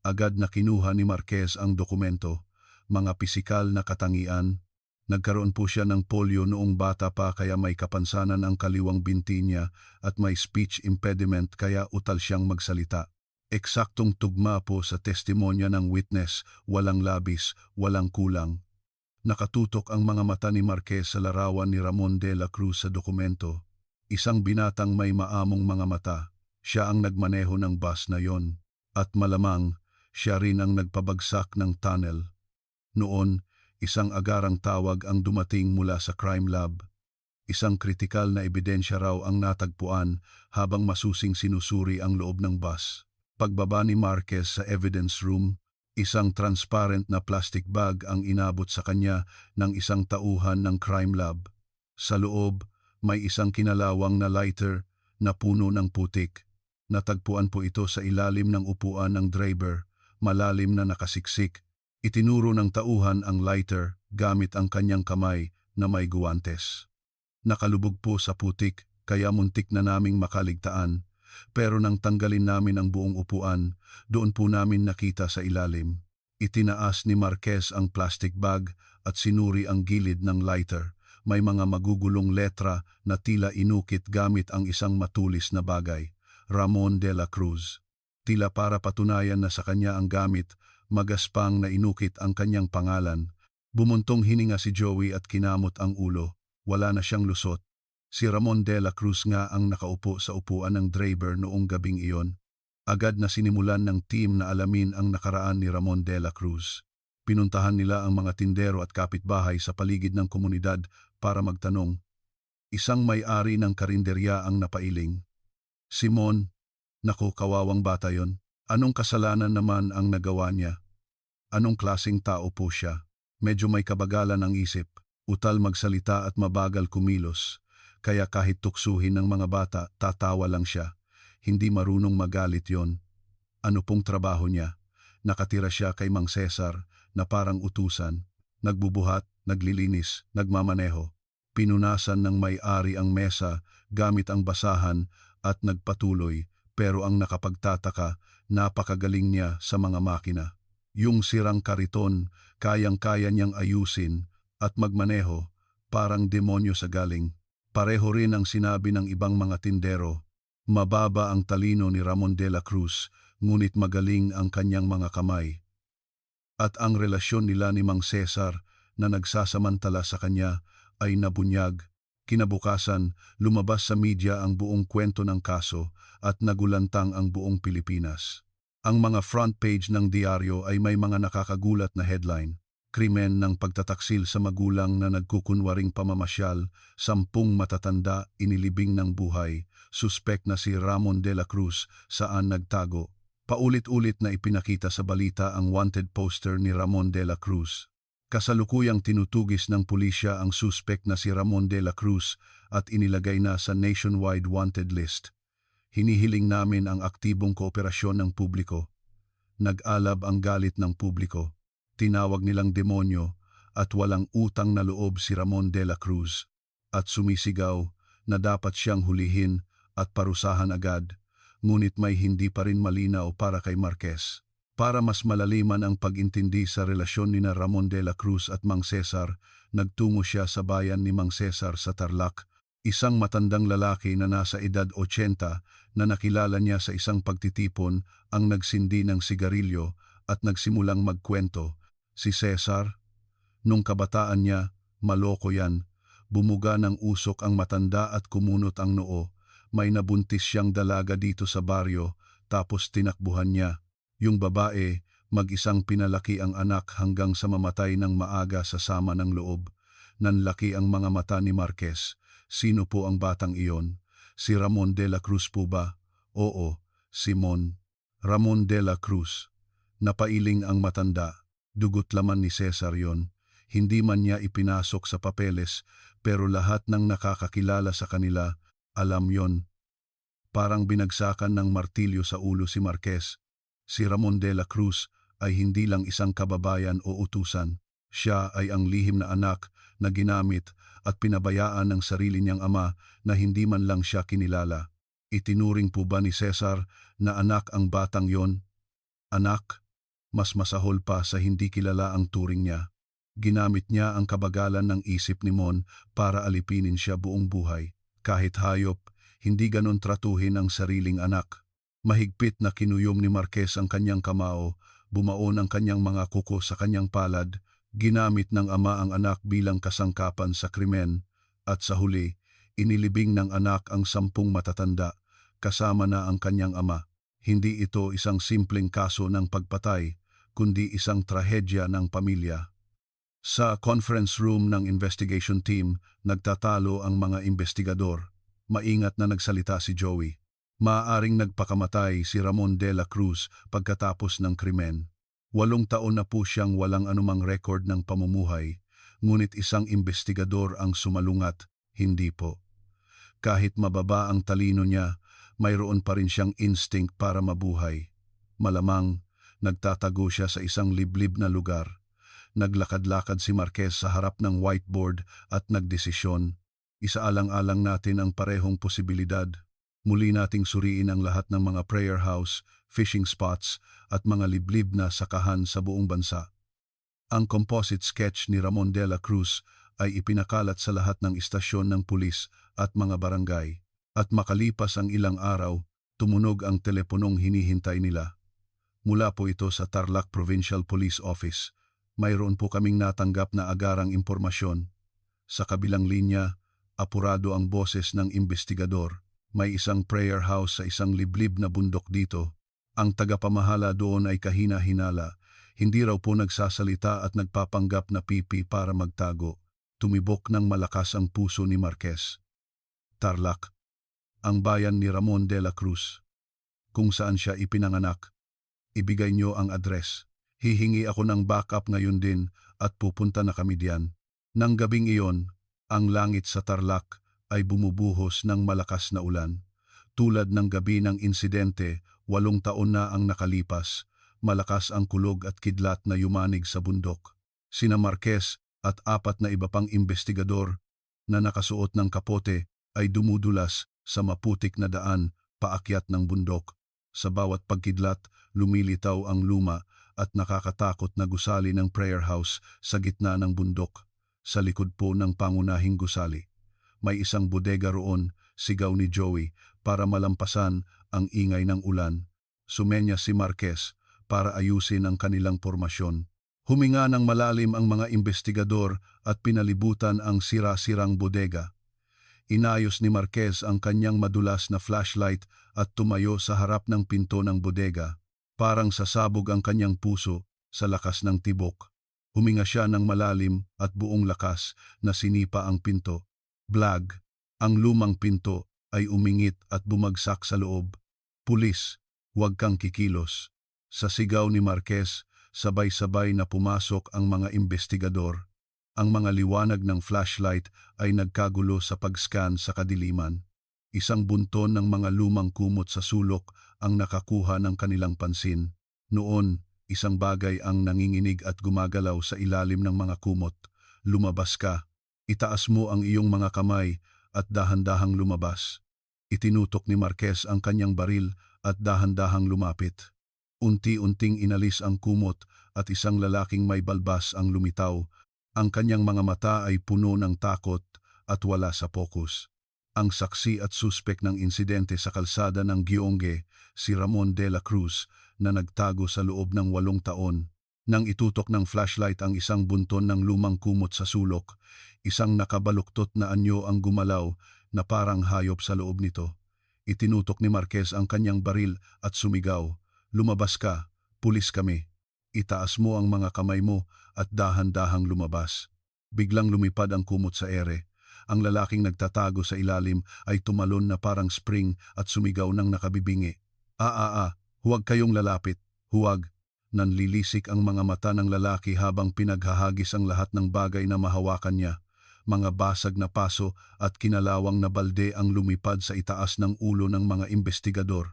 Agad na kinuha ni Marquez ang dokumento. Mga pisikal na katangian. Nagkaroon po siya ng polio noong bata pa kaya may kapansanan ang kaliwang binti niya at may speech impediment kaya utal siyang magsalita. Eksaktong tugma po sa testimonya ng witness, walang labis, walang kulang. Nakatutok ang mga mata ni Marquez sa larawan ni Ramon de la Cruz sa dokumento. Isang binatang may maamong mga mata. Siya ang nagmaneho ng bus na yon. At malamang, siya rin ang nagpabagsak ng tunnel. Noon, isang agarang tawag ang dumating mula sa crime lab. Isang kritikal na ebidensya raw ang natagpuan habang masusing sinusuri ang loob ng bus. Pagbaba ni Marquez sa evidence room, isang transparent na plastic bag ang inabot sa kanya ng isang tauhan ng crime lab. Sa loob, may isang kinalawang na lighter na puno ng putik. Natagpuan po ito sa ilalim ng upuan ng driver, malalim na nakasiksik. Itinuro ng tauhan ang lighter gamit ang kanyang kamay na may guwantes. Nakalubog po sa putik kaya muntik na naming makaligtaan, pero nang tanggalin namin ang buong upuan, doon po namin nakita sa ilalim. Itinaas ni Marquez ang plastic bag at sinuri ang gilid ng lighter. May mga magugulong letra na tila inukit gamit ang isang matulis na bagay. Ramon de la Cruz. Tila para patunayan na sa kanya ang gamit, magaspang na inukit ang kanyang pangalan. Bumuntong hininga si Joey at kinamot ang ulo. Wala na siyang lusot. Si Ramon de la Cruz nga ang nakaupo sa upuan ng driver noong gabing iyon. Agad na sinimulan ng team na alamin ang nakaraan ni Ramon de la Cruz. Pinuntahan nila ang mga tindero at kapitbahay sa paligid ng komunidad para magtanong. Isang may-ari ng karinderya ang napailing. Simon, naku, kawawang bata yon. Anong kasalanan naman ang nagawa niya? Anong klaseng tao po siya? Medyo may kabagalan ang isip, utal magsalita at mabagal kumilos. Kaya kahit tuksuhin ng mga bata, tatawa lang siya. Hindi marunong magalit yon. Ano pong trabaho niya? Nakatira siya kay Mang Cesar na parang utusan. Nagbubuhat, naglilinis, nagmamaneho. Pinunasan ng may-ari ang mesa gamit ang basahan at nagpatuloy. Pero ang nakapagtataka, napakagaling niya sa mga makina. Yung sirang kariton, kayang-kaya niyang ayusin at magmaneho, parang demonyo sa galing. Pareho rin ang sinabi ng ibang mga tindero. Mababa ang talino ni Ramon de la Cruz, ngunit magaling ang kanyang mga kamay. At ang relasyon nila ni Mang Cesar na nagsasamantala sa kanya ay nabunyag. Kinabukasan, lumabas sa media ang buong kwento ng kaso at nagulantang ang buong Pilipinas. Ang mga front page ng diaryo ay may mga nakakagulat na headline. Krimen ng pagtataksil sa magulang na nagkukunwaring pamamasyal, 10 matatanda inilibing ng buhay, suspek na si Ramon de la Cruz saan nagtago. Paulit-ulit na ipinakita sa balita ang wanted poster ni Ramon de la Cruz. Kasalukuyang tinutugis ng pulisya ang suspek na si Ramon de la Cruz at inilagay na sa nationwide wanted list. Hinihiling namin ang aktibong kooperasyon ng publiko. Nag-alab ang galit ng publiko. Tinawag nilang demonyo at walang utang na loob si Ramon de la Cruz at sumisigaw na dapat siyang hulihin at parusahan agad, ngunit may hindi pa rin malinaw para kay Marquez. Para mas malaliman ang pag-intindi sa relasyon ni Ramon de la Cruz at Mang Cesar, nagtungo siya sa bayan ni Mang Cesar sa Tarlac, isang matandang lalaki na nasa edad 80 na nakilala niya sa isang pagtitipon ang nagsindi ng sigarilyo at nagsimulang magkwento. Si Cesar, nung kabataan niya, maloko yan, bumuga ng usok ang matanda at kumunot ang noo. May nabuntis siyang dalaga dito sa baryo, tapos tinakbuhan niya. Yung babae, mag-isang pinalaki ang anak hanggang sa mamatay ng maaga sa sama ng loob. Nanlaki ang mga mata ni Marquez. Sino po ang batang iyon? Si Ramon de la Cruz po ba? Oo, Simon. Ramon de la Cruz. Napailing ang matanda. Dugot laman ni Cesar yon. Hindi man niya ipinasok sa papeles, pero lahat ng nakakakilala sa kanila, alam yon. Parang binagsakan ng martilyo sa ulo si Marquez. Si Ramon de la Cruz ay hindi lang isang kababayan o utusan. Siya ay ang lihim na anak na ginamit at pinabayaan ng sarili niyang ama na hindi man lang siya kinilala. Itinuring po ba ni Cesar na anak ang batang yon? Anak? Mas masahol pa sa hindi kilala ang turing niya. Ginamit niya ang kabagalan ng isip ni Mon para alipinin siya buong buhay. Kahit hayop, hindi ganon tratuhin ang sariling anak. Mahigpit na kinuyom ni Marquez ang kanyang kamao, bumaon ang kanyang mga kuko sa kanyang palad, ginamit ng ama ang anak bilang kasangkapan sa krimen, at sa huli, inilibing ng anak ang 10 matatanda, kasama na ang kanyang ama. Hindi ito isang simpleng kaso ng pagpatay, kundi isang trahedya ng pamilya. Sa conference room ng investigation team, nagtatalo ang mga investigador. Maingat na nagsalita si Joey. Maaaring nagpakamatay si Ramon de la Cruz pagkatapos ng krimen. 8 taon na po siyang walang anumang record ng pamumuhay, ngunit isang investigador ang sumalungat, hindi po. Kahit mababa ang talino niya, mayroon pa rin siyang instinct para mabuhay. Malamang, nagtatago siya sa isang liblib na lugar. Naglakad-lakad si Marquez sa harap ng whiteboard at nagdesisyon. Isaalang-alang natin ang parehong posibilidad. Muli nating suriin ang lahat ng mga prayer house, fishing spots at mga liblib na sakahan sa buong bansa. Ang composite sketch ni Ramon de la Cruz ay ipinakalat sa lahat ng istasyon ng pulis at mga barangay. At makalipas ang ilang araw, tumunog ang teleponong hinihintay nila. Mula po ito sa Tarlac Provincial Police Office. Mayroon po kaming natanggap na agarang impormasyon. Sa kabilang linya, apurado ang boses ng investigador. May isang prayer house sa isang liblib na bundok dito. Ang tagapamahala doon ay kahina-hinala. Hindi raw po nagsasalita at nagpapanggap na pipi para magtago. Tumibok ng malakas ang puso ni Marquez. Tarlac, ang bayan ni Ramon de la Cruz. Kung saan siya ipinanganak. Ibigay niyo ang address. Hihingi ako ng backup ngayon din at pupunta na kami diyan. Nang gabing iyon, ang langit sa Tarlac ay bumubuhos ng malakas na ulan. Tulad ng gabi ng insidente, 8 taon na ang nakalipas. Malakas ang kulog at kidlat na yumanig sa bundok. Sina Marquez at 4 na iba pang investigador na nakasuot ng kapote ay dumudulas sa maputik na daan paakyat ng bundok. Sa bawat pagkidlat, lumilitaw ang luma at nakakatakot na gusali ng prayer house sa gitna ng bundok. Sa likod po ng pangunahing gusali, may isang bodega roon, sigaw ni Joey para malampasan ang ingay ng ulan. Sumenya si Marquez para ayusin ang kanilang pormasyon. Huminga ng malalim ang mga investigador at pinalibutan ang sira-sirang bodega. Inayos ni Marquez ang kanyang madulas na flashlight at tumayo sa harap ng pinto ng bodega. Parang sasabog ang kanyang puso sa lakas ng tibok. Huminga siya ng malalim at buong lakas na sinipa ang pinto. Blag, ang lumang pinto ay umingit at bumagsak sa loob. Pulis, huwag kang kikilos. Sa sigaw ni Marquez, sabay-sabay na pumasok ang mga investigador. Ang mga liwanag ng flashlight ay nagkagulo sa pag-scan sa kadiliman. Isang bunton ng mga lumang kumot sa sulok ang nakakuha ng kanilang pansin. Noon, isang bagay ang nanginginig at gumagalaw sa ilalim ng mga kumot. Lumabas ka. Itaas mo ang iyong mga kamay at dahan-dahang lumabas. Itinutok ni Marquez ang kanyang baril at dahan-dahang lumapit. Unti-unting inalis ang kumot at isang lalaking may balbas ang lumitaw. Ang kanyang mga mata ay puno ng takot at wala sa pokus. Ang saksi at suspek ng insidente sa kalsada ng Gionge, si Ramon de la Cruz, na nagtago sa loob ng 8 taon. Nang itutok ng flashlight ang isang bunton ng lumang kumot sa sulok, isang nakabaluktot na anyo ang gumalaw na parang hayop sa loob nito. Itinutok ni Marquez ang kanyang baril at sumigaw, "Lumabas ka, pulis kami. Itaas mo ang mga kamay mo at dahan-dahang lumabas." Biglang lumipad ang kumot sa ere. Ang lalaking nagtatago sa ilalim ay tumalon na parang spring at sumigaw ng nakabibingi. Huwag kayong lalapit, huwag." Nanlilisik ang mga mata ng lalaki habang pinaghahagis ang lahat ng bagay na mahawakan niya. Mga basag na paso at kinalawang na balde ang lumipad sa itaas ng ulo ng mga investigador.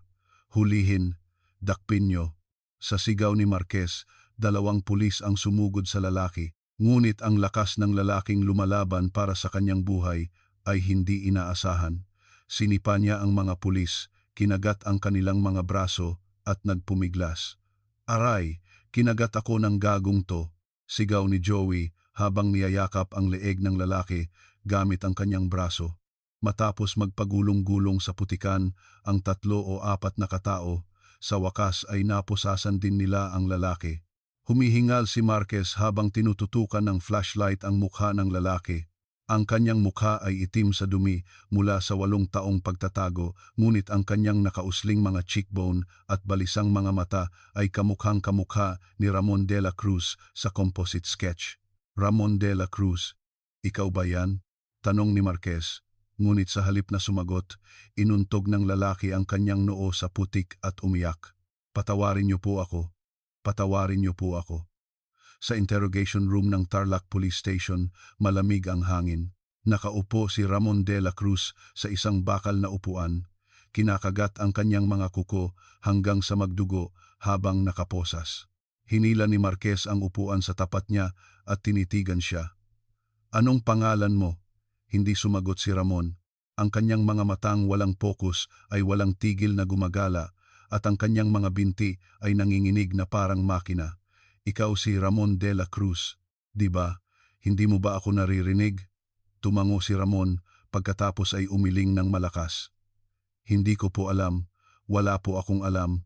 "Hulihin, dakpin nyo." Sa sigaw ni Marquez, 2 pulis ang sumugod sa lalaki. Ngunit ang lakas ng lalaking lumalaban para sa kanyang buhay ay hindi inaasahan. Sinipa niya ang mga pulis, kinagat ang kanilang mga braso at nagpumiglas. "Aray, kinagat ako ng gagong to," sigaw ni Joey habang niyayakap ang leeg ng lalaki gamit ang kanyang braso. Matapos magpagulong-gulong sa putikan ang 3 o 4 na katao, sa wakas ay napusasan din nila ang lalaki. Humihingal si Marquez habang tinututukan ng flashlight ang mukha ng lalaki. Ang kanyang mukha ay itim sa dumi mula sa 8 taong pagtatago, ngunit ang kanyang nakausling mga cheekbone at balisang mga mata ay kamukhang-kamukha ni Ramon de la Cruz sa composite sketch. "Ramon de la Cruz, ikaw ba yan?" tanong ni Marquez. Ngunit sa halip na sumagot, inuntog ng lalaki ang kanyang noo sa putik at umiyak. "Patawarin niyo po ako. Patawarin niyo po ako." Sa interrogation room ng Tarlac Police Station, malamig ang hangin. Nakaupo si Ramon de la Cruz sa isang bakal na upuan. Kinakagat ang kanyang mga kuko hanggang sa magdugo habang nakaposas. Hinila ni Marquez ang upuan sa tapat niya at tinitigan siya. "Anong pangalan mo?" Hindi sumagot si Ramon. Ang kanyang mga matang walang pokus ay walang tigil na gumagala at ang kanyang mga binti ay nanginginig na parang makina. "Ikaw si Ramon de la Cruz, di ba? Hindi mo ba ako naririnig?" Tumango si Ramon pagkatapos ay umiling ng malakas. "Hindi ko po alam. Wala po akong alam."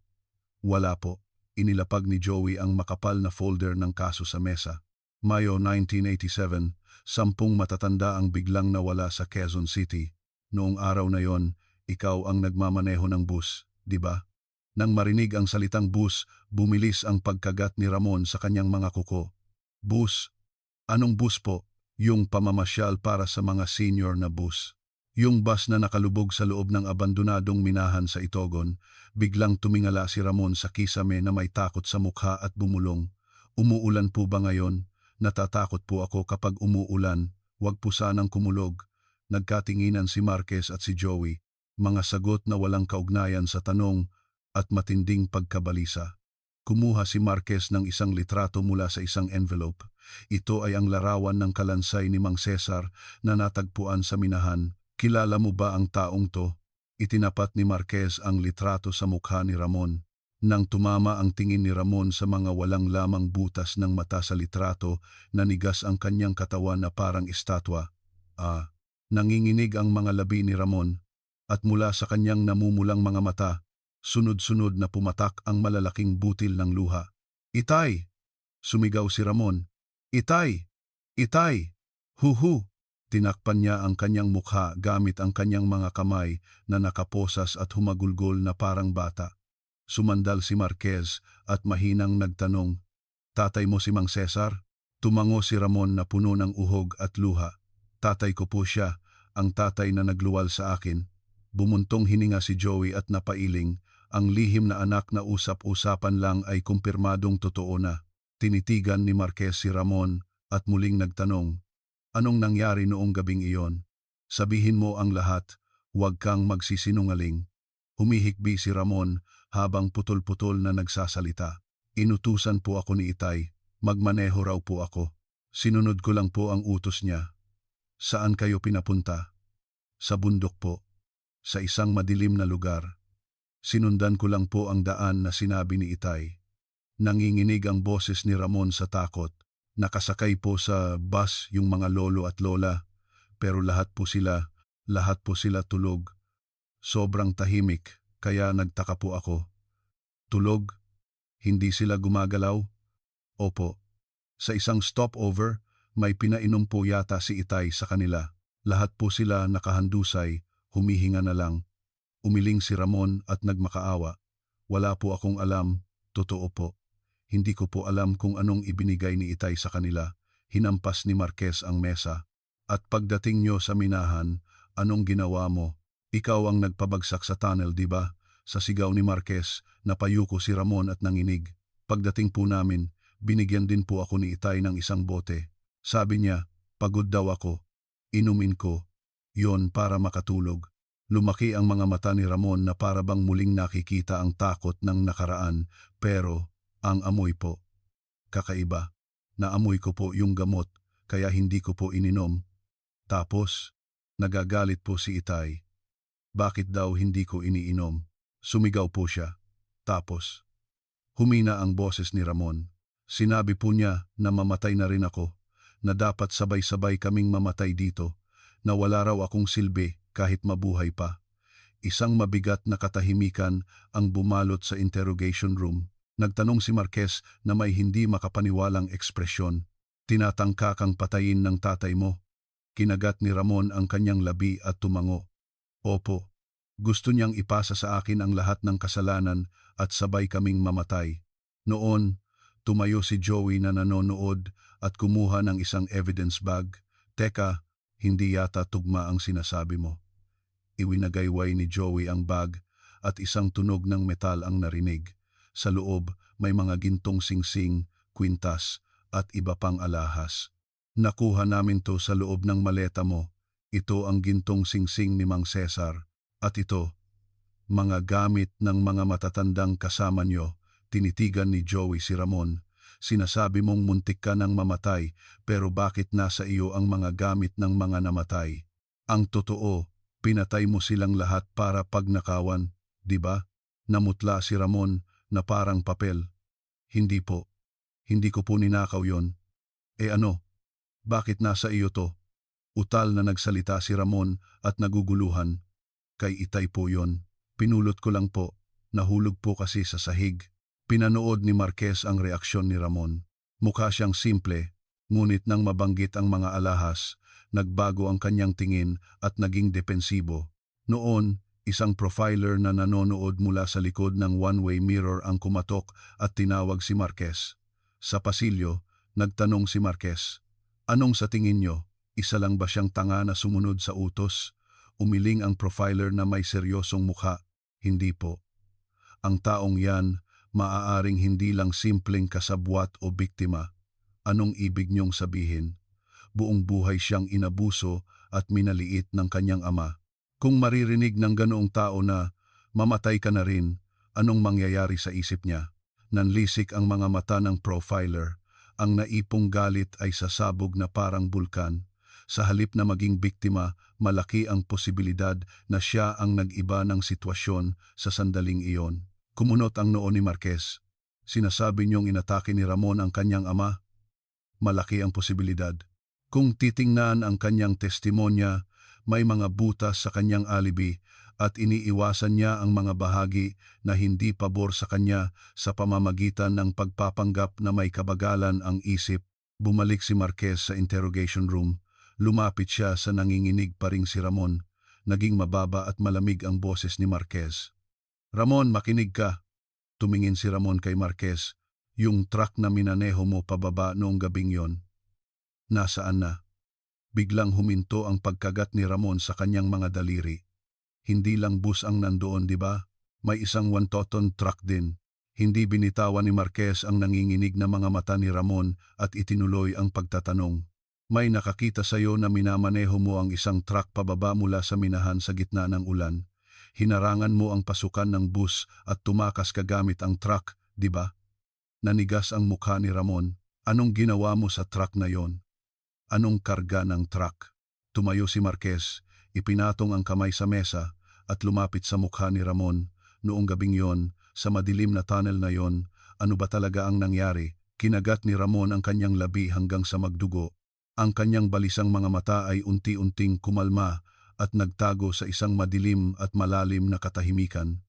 "Wala po." Inilapag ni Joey ang makapal na folder ng kaso sa mesa. Mayo 1987, 10 matatanda ang biglang nawala sa Quezon City. Noong araw na yon, ikaw ang nagmamaneho ng bus, di ba? Nang marinig ang salitang bus, bumilis ang pagkagat ni Ramon sa kanyang mga kuko. "Bus? Anong bus po?" "Yung pamamasyal para sa mga senior na bus. Yung bus na nakalubog sa loob ng abandonadong minahan sa Itogon." Biglang tumingala si Ramon sa kisame na may takot sa mukha at bumulong. "Umuulan po ba ngayon?" "Natatakot po ako kapag umuulan. Wag po sanang kumulog." Nagkatinginan si Marquez at si Joey, mga sagot na walang kaugnayan sa tanong at matinding pagkabalisa. Kumuha si Marquez ng isang litrato mula sa isang envelope. Ito ay ang larawan ng kalansay ni Mang Cesar na natagpuan sa minahan. "Kilala mo ba ang taong to?" Itinapat ni Marquez ang litrato sa mukha ni Ramon. Nang tumama ang tingin ni Ramon sa mga walang lamang butas ng mata sa litrato, nanigas ang kanyang katawan na parang estatwa. Nanginginig ang mga labi ni Ramon, at mula sa kanyang namumulang mga mata, sunod-sunod na pumatak ang malalaking butil ng luha. "Itay!" Sumigaw si Ramon. "Itay! Itay! Huhu!" Tinakpan niya ang kanyang mukha gamit ang kanyang mga kamay na nakaposas at humagulgol na parang bata. Sumandal si Marquez at mahinang nagtanong, "Tatay mo si Mang Cesar?" Tumango si Ramon na puno ng uhog at luha. Tatay ko po siya, ang tatay na nagluwal sa akin. Bumuntong hininga si Joey at napailing, ang lihim na anak na usap-usapan lang ay kumpirmadong totoo na. Tinitigan ni Marquez si Ramon at muling nagtanong, anong nangyari noong gabing iyon? Sabihin mo ang lahat, huwag kang magsisinungaling. Humihikbi si Ramon habang putol-putol na nagsasalita. Inutusan po ako ni Itay, magmaneho raw po ako. Sinunod ko lang po ang utos niya. Saan kayo pinapunta? Sa bundok po. Sa isang madilim na lugar. Sinundan ko lang po ang daan na sinabi ni Itay. Nanginginig ang boses ni Ramon sa takot. Nakasakay po sa bus yung mga lolo at lola, pero lahat po sila tulog. Sobrang tahimik, kaya nagtaka po ako. Tulog? Hindi sila gumagalaw? Opo. Sa isang stopover, may pinainom po yata si Itay sa kanila. Lahat po sila nakahandusay, humihinga na lang. Umiling si Ramon at nagmakaawa. Wala po akong alam, totoo po. Hindi ko po alam kung anong ibinigay ni Itay sa kanila. Hinampas ni Marquez ang mesa. At pagdating nyo sa minahan, anong ginawa mo? Ikaw ang nagpabagsak sa tunnel, di ba? Sa sigaw ni Marquez, napayuko si Ramon at nanginig. Pagdating po namin, binigyan din po ako ni Itay ng isang bote. Sabi niya, pagod daw ako. Inumin ko. Yon para makatulog. Lumaki ang mga mata ni Ramon na para bang muling nakikita ang takot ng nakaraan, pero ang amoy po. Kakaiba. Naamoy ko po yung gamot, kaya hindi ko po ininom. Tapos, nagagalit po si Itay. Bakit daw hindi ko iniinom? Sumigaw po siya. Tapos, humina ang boses ni Ramon. Sinabi po niya na mamatay na rin ako, na dapat sabay-sabay kaming mamatay dito, na wala raw akong silbi kahit mabuhay pa. Isang mabigat na katahimikan ang bumalot sa interrogation room. Nagtanong si Marquez na may hindi makapaniwalang ekspresyon. Tinatangka kang patayin ng tatay mo. Kinagat ni Ramon ang kanyang labi at tumango. Opo, gusto niyang ipasa sa akin ang lahat ng kasalanan at sabay kaming mamatay. Noon, tumayo si Joey na nanonood at kumuha ng isang evidence bag. Teka, hindi yata tugma ang sinasabi mo. Iwinagayway ni Joey ang bag at isang tunog ng metal ang narinig. Sa loob, may mga gintong singsing, kwintas at iba pang alahas. Nakuha namin to sa loob ng maleta mo. Ito ang gintong singsing ni Mang Cesar. At ito, mga gamit ng mga matatandang kasama nyo. Tinitigan ni Joey si Ramon. Sinasabi mong muntik ka nang mamatay, pero bakit nasa iyo ang mga gamit ng mga namatay? Ang totoo, pinatay mo silang lahat para pagnakawan, di ba? Namutla si Ramon na parang papel. Hindi po. Hindi ko po ninakaw yon. E ano? Bakit nasa iyo to? Utal na nagsalita si Ramon at naguguluhan. Kay Itay po yon. Pinulot ko lang po. Nahulog po kasi sa sahig. Pinanood ni Marquez ang reaksyon ni Ramon. Mukha siyang simple, ngunit nang mabanggit ang mga alahas, nagbago ang kanyang tingin at naging depensibo. Noon, isang profiler na nanonood mula sa likod ng one-way mirror ang kumatok at tinawag si Marquez. Sa pasilyo, nagtanong si Marquez, anong sa tingin nyo? Isa lang ba siyang tanga na sumunod sa utos? Umiling ang profiler na may seryosong mukha. Hindi po. Ang taong yan, maaaring hindi lang simpleng kasabwat o biktima. Anong ibig niyong sabihin? Buong buhay siyang inabuso at minaliit ng kanyang ama. Kung maririnig ng ganoong tao na mamatay ka na rin, anong mangyayari sa isip niya? Nanlisik ang mga mata ng profiler. Ang naipong galit ay sasabog na parang bulkan. Sa halip na maging biktima, malaki ang posibilidad na siya ang nag-iba ng sitwasyon sa sandaling iyon. Kumunot ang noo ni Marquez. Sinasabi niyong inatake ni Ramon ang kanyang ama? Malaki ang posibilidad. Kung titingnan ang kanyang testimonya, may mga butas sa kanyang alibi at iniiwasan niya ang mga bahagi na hindi pabor sa kanya sa pamamagitan ng pagpapanggap na may kabagalan ang isip. Bumalik si Marquez sa interrogation room. Lumapit siya sa nanginginig pa ring si Ramon. Naging mababa at malamig ang boses ni Marquez. Ramon, makinig ka. Tumingin si Ramon kay Marquez. Yung truck na minaneho mo pababa noong gabing yon, Nasaan na? Biglang huminto ang pagkagat ni Ramon sa kanyang mga daliri. Hindi lang bus ang nandoon, di ba? May isang 1-ton truck din. Hindi binitawan ni Marquez ang nanginginig na mga mata ni Ramon at itinuloy ang pagtatanong. May nakakita sayo na minamaneho mo ang isang truck pababa mula sa minahan sa gitna ng ulan. Hinarangan mo ang pasukan ng bus at tumakas ka gamit ang truck, di ba? Nanigas ang mukha ni Ramon. Anong ginawa mo sa truck na yon? Anong karga ng truck? Tumayo si Marquez, ipinatong ang kamay sa mesa at lumapit sa mukha ni Ramon. Noong gabing yon, sa madilim na tunnel na yon, ano ba talaga ang nangyari? Kinagat ni Ramon ang kanyang labi hanggang sa magdugo. Ang kanyang balisang mga mata ay unti-unting kumalma at nagtago sa isang madilim at malalim na katahimikan.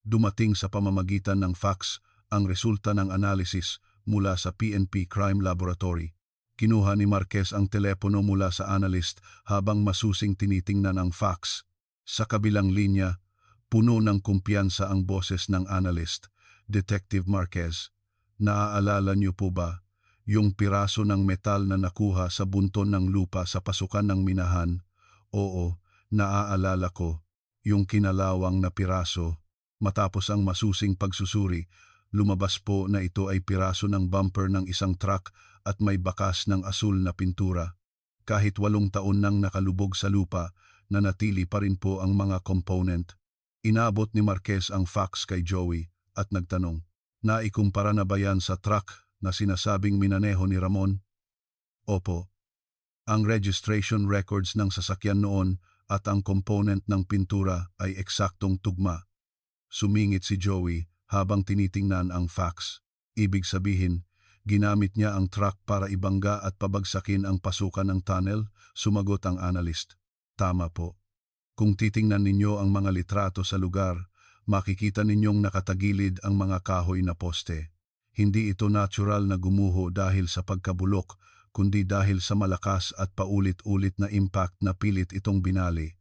Dumating sa pamamagitan ng fax ang resulta ng analysis mula sa PNP Crime Laboratory. Kinuha ni Marquez ang telepono mula sa analyst habang masusing tinitingnan ang fax. Sa kabilang linya, puno ng kumpiyansa ang boses ng analyst. Detective Marquez, naaalala niyo po ba yung piraso ng metal na nakuha sa bunton ng lupa sa pasukan ng minahan? Oo, naaalala ko. Yung kinalawang na piraso. Matapos ang masusing pagsusuri, lumabas po na ito ay piraso ng bumper ng isang truck at may bakas ng asul na pintura. Kahit 8 taon nang nakalubog sa lupa, nanatili pa rin po ang mga component. Inabot ni Marquez ang fax kay Joey at nagtanong, naikumpara na ba yan sa truck na sinasabing minaneho ni Ramon? Opo. Ang registration records ng sasakyan noon at ang component ng pintura ay eksaktong tugma. Sumingit si Joey habang tinitingnan ang fax. Ibig sabihin, ginamit niya ang truck para ibangga at pabagsakin ang pasukan ng tunnel, sumagot ang analyst. Tama po. Kung titingnan ninyo ang mga litrato sa lugar, makikita ninyong nakatagilid ang mga kahoy na poste. Hindi ito natural na gumuho dahil sa pagkabulok, kundi dahil sa malakas at paulit-ulit na impact na pilit itong binali.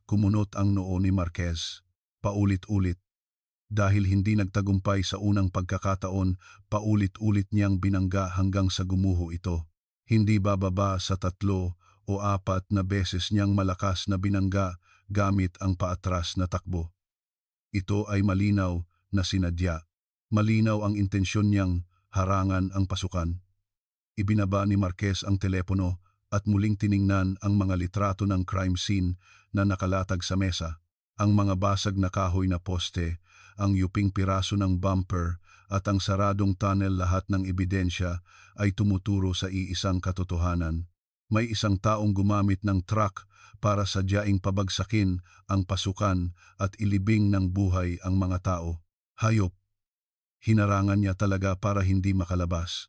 Kumunot ang noo ni Marquez. Paulit-ulit. Dahil hindi nagtagumpay sa unang pagkakataon, paulit-ulit niyang binangga hanggang sa gumuho ito. Hindi bababa sa 3 o 4 na beses niyang malakas na binangga gamit ang paatras na takbo. Ito ay malinaw na sinadya. Malinaw ang intensyon niyang harangan ang pasukan. Ibinaba ni Marquez ang telepono at muling tiningnan ang mga litrato ng crime scene na nakalatag sa mesa. Ang mga basag na kahoy na poste, ang yuping piraso ng bumper at ang saradong tunnel, lahat ng ebidensya ay tumuturo sa iisang katotohanan. May isang taong gumamit ng truck para sadyaing pabagsakin ang pasukan at ilibing ng buhay ang mga tao. Hayop. Hinarangan niya talaga para hindi makalabas.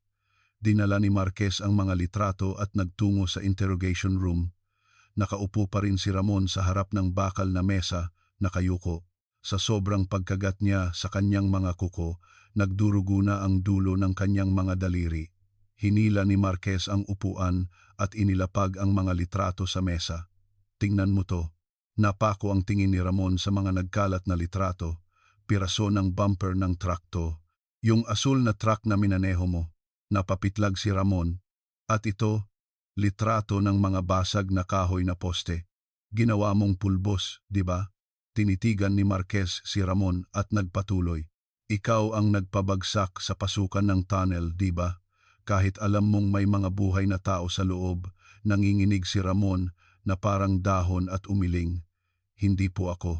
Dinala ni Marquez ang mga litrato at nagtungo sa interrogation room. Nakaupo pa rin si Ramon sa harap ng bakal na mesa, nakayuko. Sa sobrang pagkagat niya sa kanyang mga kuko, nagdurugo na ang dulo ng kanyang mga daliri. Hinila ni Marquez ang upuan at inilapag ang mga litrato sa mesa. Tingnan mo to. Napako ang tingin ni Ramon sa mga nagkalat na litrato. Piraso ng bumper ng truck to. Yung asul na truck na minaneho mo. Napapitlag si Ramon. At ito, litrato ng mga basag na kahoy na poste. Ginawa mong pulbos, di ba? Tinitigan ni Marquez si Ramon at nagpatuloy. Ikaw ang nagpabagsak sa pasukan ng tunnel, di ba? Kahit alam mong may mga buhay na tao sa loob, nanginginig si Ramon na parang dahon at umiling. Hindi po ako.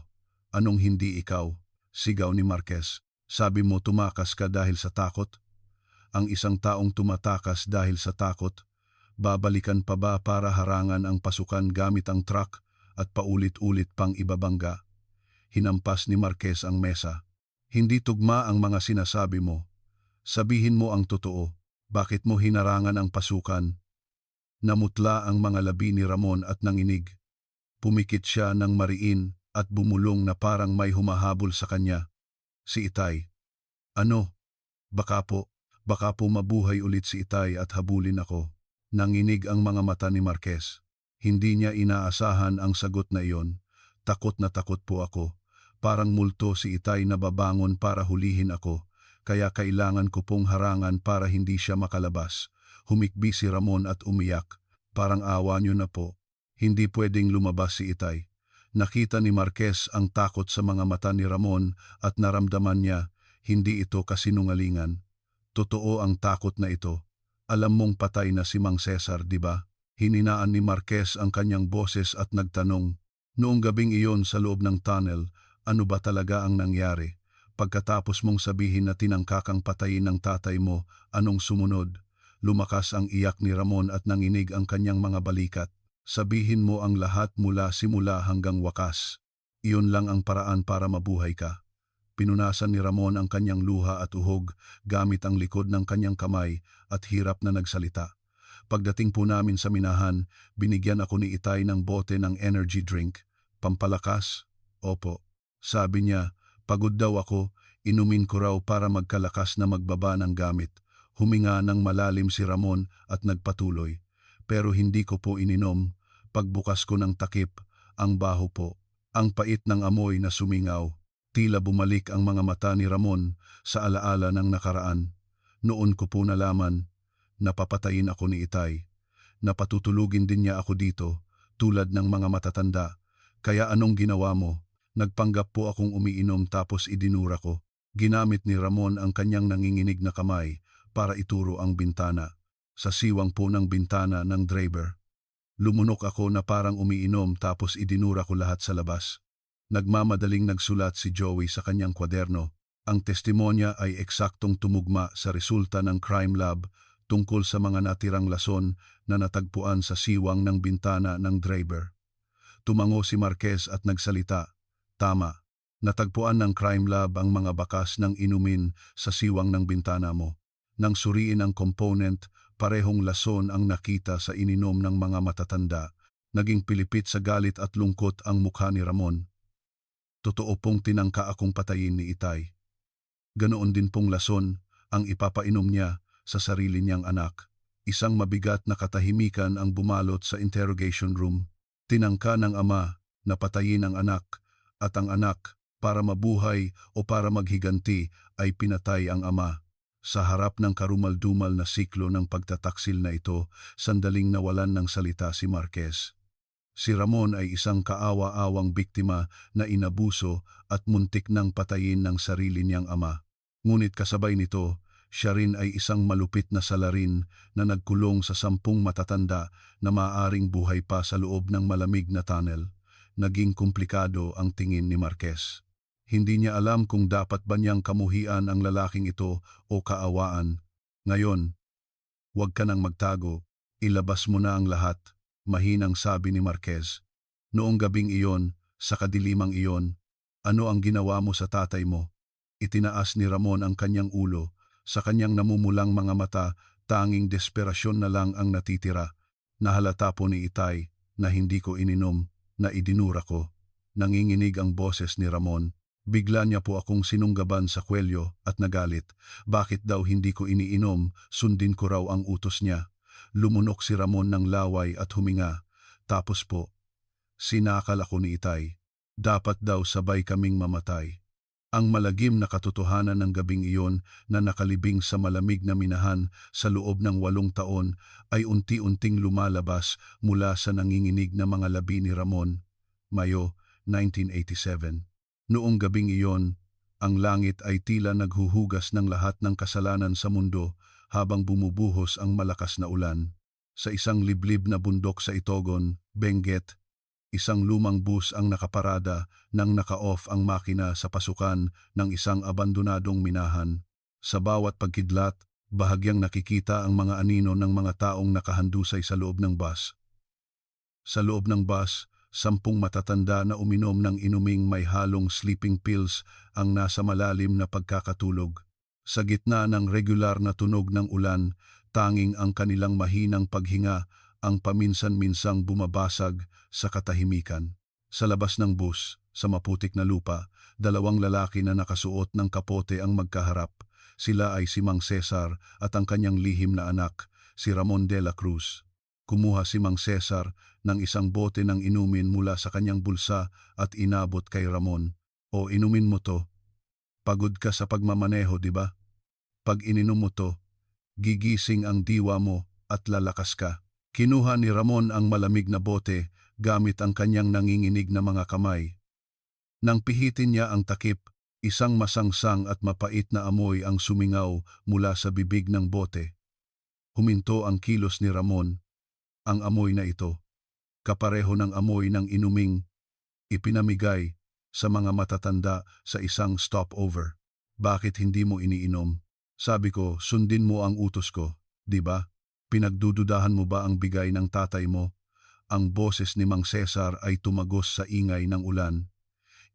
Anong hindi ikaw? Sigaw ni Marquez. Sabi mo tumakas ka dahil sa takot? Ang isang taong tumatakas dahil sa takot, babalikan pa ba para harangan ang pasukan gamit ang truck at paulit-ulit pang ibabangga? Hinampas ni Marquez ang mesa. Hindi tugma ang mga sinasabi mo. Sabihin mo ang totoo. Bakit mo hinarangan ang pasukan? Namutla ang mga labi ni Ramon at nanginig. Pumikit siya ng mariin at bumulong na parang may humahabol sa kanya. Si Itay. Ano? Baka po mabuhay ulit si Itay at habulin ako. Nanginig ang mga mata ni Marquez. Hindi niya inaasahan ang sagot na iyon. Takot na takot po ako. Parang multo si Itay na babangon para hulihin ako. Kaya kailangan ko pong harangan para hindi siya makalabas. Humikbi si Ramon at umiyak. Parang awa niyo na po. Hindi pwedeng lumabas si Itay. Nakita ni Marquez ang takot sa mga mata ni Ramon at naramdaman niya, hindi ito kasinungalingan. Totoo ang takot na ito. Alam mong patay na si Mang Cesar, di ba? Hininaan ni Marquez ang kanyang boses at nagtanong, noong gabing iyon sa loob ng tunnel, ano ba talaga ang nangyari? Pagkatapos mong sabihin na tinangkakang patayin ng tatay mo, anong sumunod? Lumakas ang iyak ni Ramon at nanginig ang kanyang mga balikat. Sabihin mo ang lahat mula simula hanggang wakas. Iyon lang ang paraan para mabuhay ka. Pinunasan ni Ramon ang kanyang luha at uhog gamit ang likod ng kanyang kamay at hirap na nagsalita. Pagdating po namin sa minahan, binigyan ako ni Itay ng bote ng energy drink. Pampalakas? Opo. Sabi niya, pagod daw ako, inumin ko raw para magkalakas na magbaba ng gamit. Huminga ng malalim si Ramon at nagpatuloy. Pero hindi ko po ininom. Pagbukas ko ng takip, ang baho po. Ang pait ng amoy na sumingaw. Tila bumalik ang mga mata ni Ramon sa alaala ng nakaraan. Noon ko po nalaman, napapatayin ako ni Itay. Napatutulugin din niya ako dito, tulad ng mga matatanda. Kaya anong ginawa mo? Nagpanggap po akong umiinom tapos idinura ko. Ginamit ni Ramon ang kanyang nanginginig na kamay para ituro ang bintana. Sa siwang po ng bintana ng driver. Lumunok ako na parang umiinom tapos idinura ko lahat sa labas. Nagmamadaling nagsulat si Joey sa kanyang kwaderno. Ang testimonya ay eksaktong tumugma sa resulta ng crime lab tungkol sa mga natirang lason na natagpuan sa siwang ng bintana ng driver. Tumango si Marquez at nagsalita. Tama, natagpuan ng crime lab ang mga bakas ng inumin sa siwang ng bintana mo. Nang suriin ang component, parehong lason ang nakita sa ininom ng mga matatanda. Naging pilipit sa galit at lungkot ang mukha ni Ramon. Totoo pong tinangka akong patayin ni Itay. Ganoon din pong lason ang ipapainom niya sa sarili niyang anak. Isang mabigat na katahimikan ang bumalot sa interrogation room. Tinangka ng ama na patayin ang anak at ang anak para mabuhay o para maghiganti ay pinatay ang ama. Sa harap ng karumal-dumal na siklo ng pagtataksil na ito, sandaling nawalan ng salita si Marquez. Si Ramon ay isang kaawa-awang biktima na inabuso at muntik nang patayin ng sarili niyang ama. Ngunit kasabay nito, siya rin ay isang malupit na salarin na nagkulong sa 10 matatanda na maaaring buhay pa sa loob ng malamig na tunnel. Naging komplikado ang tingin ni Marquez. Hindi niya alam kung dapat ba niyang kamuhian ang lalaking ito o kaawaan. Ngayon, huwag ka nang magtago, ilabas mo na ang lahat, mahinang sabi ni Marquez. Noong gabing iyon, sa kadilimang iyon, ano ang ginawa mo sa tatay mo? Itinaas ni Ramon ang kanyang ulo, sa kanyang namumulang mga mata, tanging desperasyon na lang ang natitira. Nahalata po ni Itay na hindi ko ininom, na idinura ko. Nanginginig ang boses ni Ramon. Bigla niya po akong sinunggaban sa kwelyo at nagalit. Bakit daw hindi ko iniinom, sundin ko raw ang utos niya. Lumunok si Ramon ng laway at huminga. Tapos po, sinakal ako ni Itay. Dapat daw sabay kaming mamatay. Ang malagim na katotohanan ng gabing iyon na nakalibing sa malamig na minahan sa loob ng 8 taon ay unti-unting lumalabas mula sa nanginginig na mga labi ni Ramon. Mayo 1987. Noong gabing iyon, ang langit ay tila naghuhugas ng lahat ng kasalanan sa mundo habang bumubuhos ang malakas na ulan. Sa isang liblib na bundok sa Itogon, Benguet, isang lumang bus ang nakaparada nang naka-off ang makina sa pasukan ng isang abandonadong minahan. Sa bawat pagkidlat, bahagyang nakikita ang mga anino ng mga taong nakahandusay sa loob ng bus. Sa loob ng bus, 10 matatanda na uminom ng inuming may halong sleeping pills ang nasa malalim na pagkakatulog. Sa gitna ng regular na tunog ng ulan, tanging ang kanilang mahinang paghinga ang paminsan-minsang bumabasag sa katahimikan. Sa labas ng bus, sa maputik na lupa, 2 lalaki na nakasuot ng kapote ang magkaharap. Sila ay si Mang Cesar at ang kanyang lihim na anak, si Ramon de la Cruz. Kumuha si Mang Cesar ng isang bote ng inumin mula sa kanyang bulsa at inabot kay Ramon. O inumin mo to. Pagod ka sa pagmamaneho, di ba? Pag ininom mo to, gigising ang diwa mo at lalakas ka. Kinuha ni Ramon ang malamig na bote gamit ang kanyang nanginginig na mga kamay. Nang pihitin niya ang takip, isang masangsang at mapait na amoy ang sumingaw mula sa bibig ng bote. Huminto ang kilos ni Ramon. Ang amoy na ito, kapareho ng amoy ng inuming ipinamigay sa mga matatanda sa isang stopover. Bakit hindi mo iniinom? Sabi ko, sundin mo ang utos ko, di ba? Pinagdududahan mo ba ang bigay ng tatay mo? Ang boses ni Mang Cesar ay tumagos sa ingay ng ulan.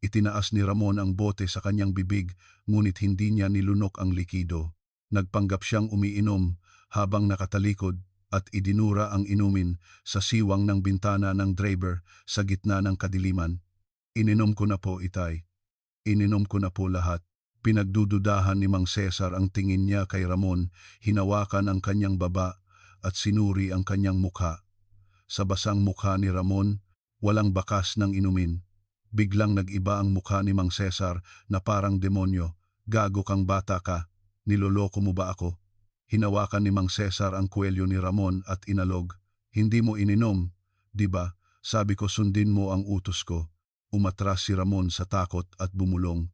Itinaas ni Ramon ang bote sa kanyang bibig, ngunit hindi niya nilunok ang likido. Nagpanggap siyang umiinom habang nakatalikod at idinura ang inumin sa siwang ng bintana ng driver sa gitna ng kadiliman. Ininom ko na po, Itay. Ininom ko na po lahat. Pinagdududahan ni Mang Cesar ang tingin niya kay Ramon, hinawakan ang kanyang baba at sinuri ang kanyang mukha. Sa basang mukha ni Ramon, walang bakas ng inumin. Biglang nag-iba ang mukha ni Mang Cesar na parang demonyo. Gago kang bata ka, niloloko mo ba ako? Hinawakan ni Mang Cesar ang kwelyo ni Ramon at inalog. Hindi mo ininom, di ba? Sabi ko sundin mo ang utos ko. Umatras si Ramon sa takot at bumulong.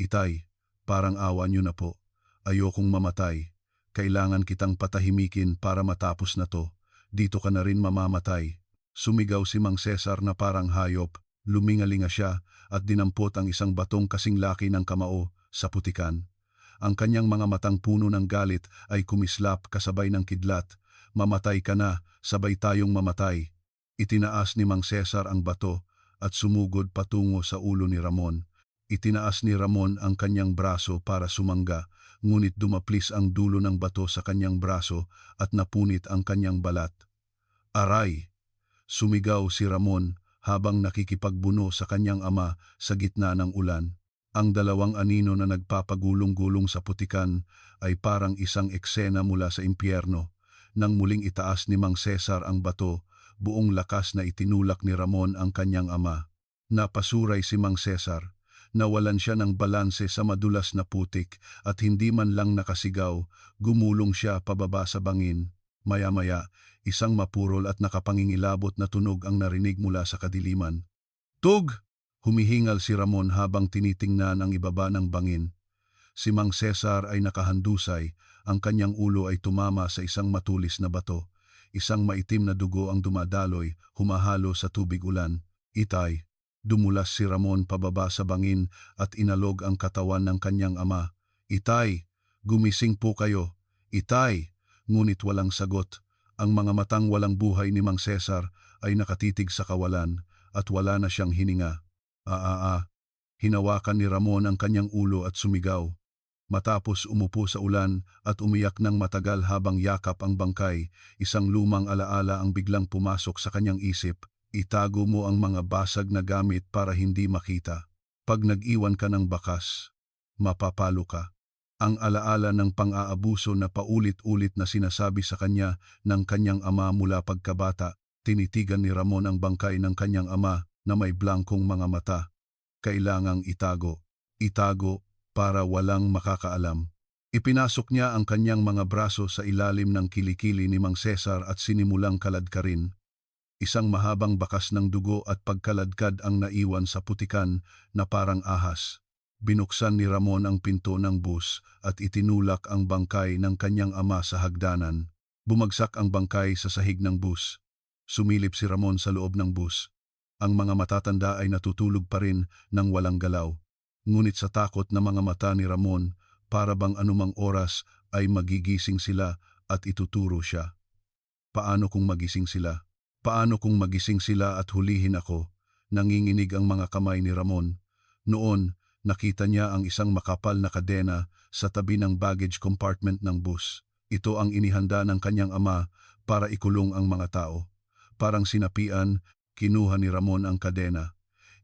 Itay, parang awa niyo na po. Ayokong mamatay. Kailangan kitang patahimikin para matapos na to. Dito ka na rin mamamatay. Sumigaw si Mang Cesar na parang hayop. Lumingalinga siya at dinampot ang isang batong kasing laki ng kamao sa putikan. Ang kanyang mga matang puno ng galit ay kumislap kasabay ng kidlat. Mamatay ka na, sabay tayong mamatay. Itinaas ni Mang Cesar ang bato at sumugod patungo sa ulo ni Ramon. Itinaas ni Ramon ang kanyang braso para sumangga, ngunit dumaplis ang dulo ng bato sa kanyang braso at napunit ang kanyang balat. Aray! Sumigaw si Ramon habang nakikipagbuno sa kanyang ama sa gitna ng ulan. Ang dalawang anino na nagpapagulong-gulong sa putikan ay parang isang eksena mula sa impyerno. Nang muling itaas ni Mang Cesar ang bato, buong lakas na itinulak ni Ramon ang kanyang ama. Napasuray si Mang Cesar. Nawalan siya ng balanse sa madulas na putik at hindi man lang nakasigaw, gumulong siya pababa sa bangin. Maya-maya, isang mapurol at nakapangingilabot na tunog ang narinig mula sa kadiliman. Tug! Humihingal si Ramon habang tinitingnan ang ibaba ng bangin. Si Mang Cesar ay nakahandusay, ang kanyang ulo ay tumama sa isang matulis na bato. Isang maitim na dugo ang dumadaloy, humahalo sa tubig ulan. Itay! Dumulas si Ramon pababa sa bangin at inalog ang katawan ng kanyang ama. Itay! Gumising po kayo! Itay! Ngunit walang sagot. Ang mga matang walang buhay ni Mang Cesar ay nakatitig sa kawalan at wala na siyang hininga. Hinawakan ni Ramon ang kanyang ulo at sumigaw. Matapos umupo sa ulan at umiyak ng matagal habang yakap ang bangkay, isang lumang alaala ang biglang pumasok sa kanyang isip. Itago mo ang mga basag na gamit para hindi makita. Pag nag-iwan ka ng bakas, mapapalo ka. Ang alaala ng pang-aabuso na paulit-ulit na sinasabi sa kanya ng kanyang ama mula pagkabata, tinitigan ni Ramon ang bangkay ng kanyang ama na may blankong mga mata. Kailangang itago. Itago para walang makakaalam. Ipinasok niya ang kanyang mga braso sa ilalim ng kilikili ni Mang Cesar at sinimulang kaladkarin. Isang mahabang bakas ng dugo at pagkaladkad ang naiwan sa putikan na parang ahas. Binuksan ni Ramon ang pinto ng bus at itinulak ang bangkay ng kanyang ama sa hagdanan. Bumagsak ang bangkay sa sahig ng bus. Sumilip si Ramon sa loob ng bus. Ang mga matatanda ay natutulog pa rin nang walang galaw. Ngunit sa takot na mga mata ni Ramon, para bang anumang oras ay magigising sila at ituturo siya. Paano kung magising sila? Paano kung magising sila at hulihin ako? Nanginginig ang mga kamay ni Ramon. Noon, nakita niya ang isang makapal na kadena sa tabi ng baggage compartment ng bus. Ito ang inihanda ng kanyang ama para ikulong ang mga tao. Parang sinapian, kinuha ni Ramon ang kadena.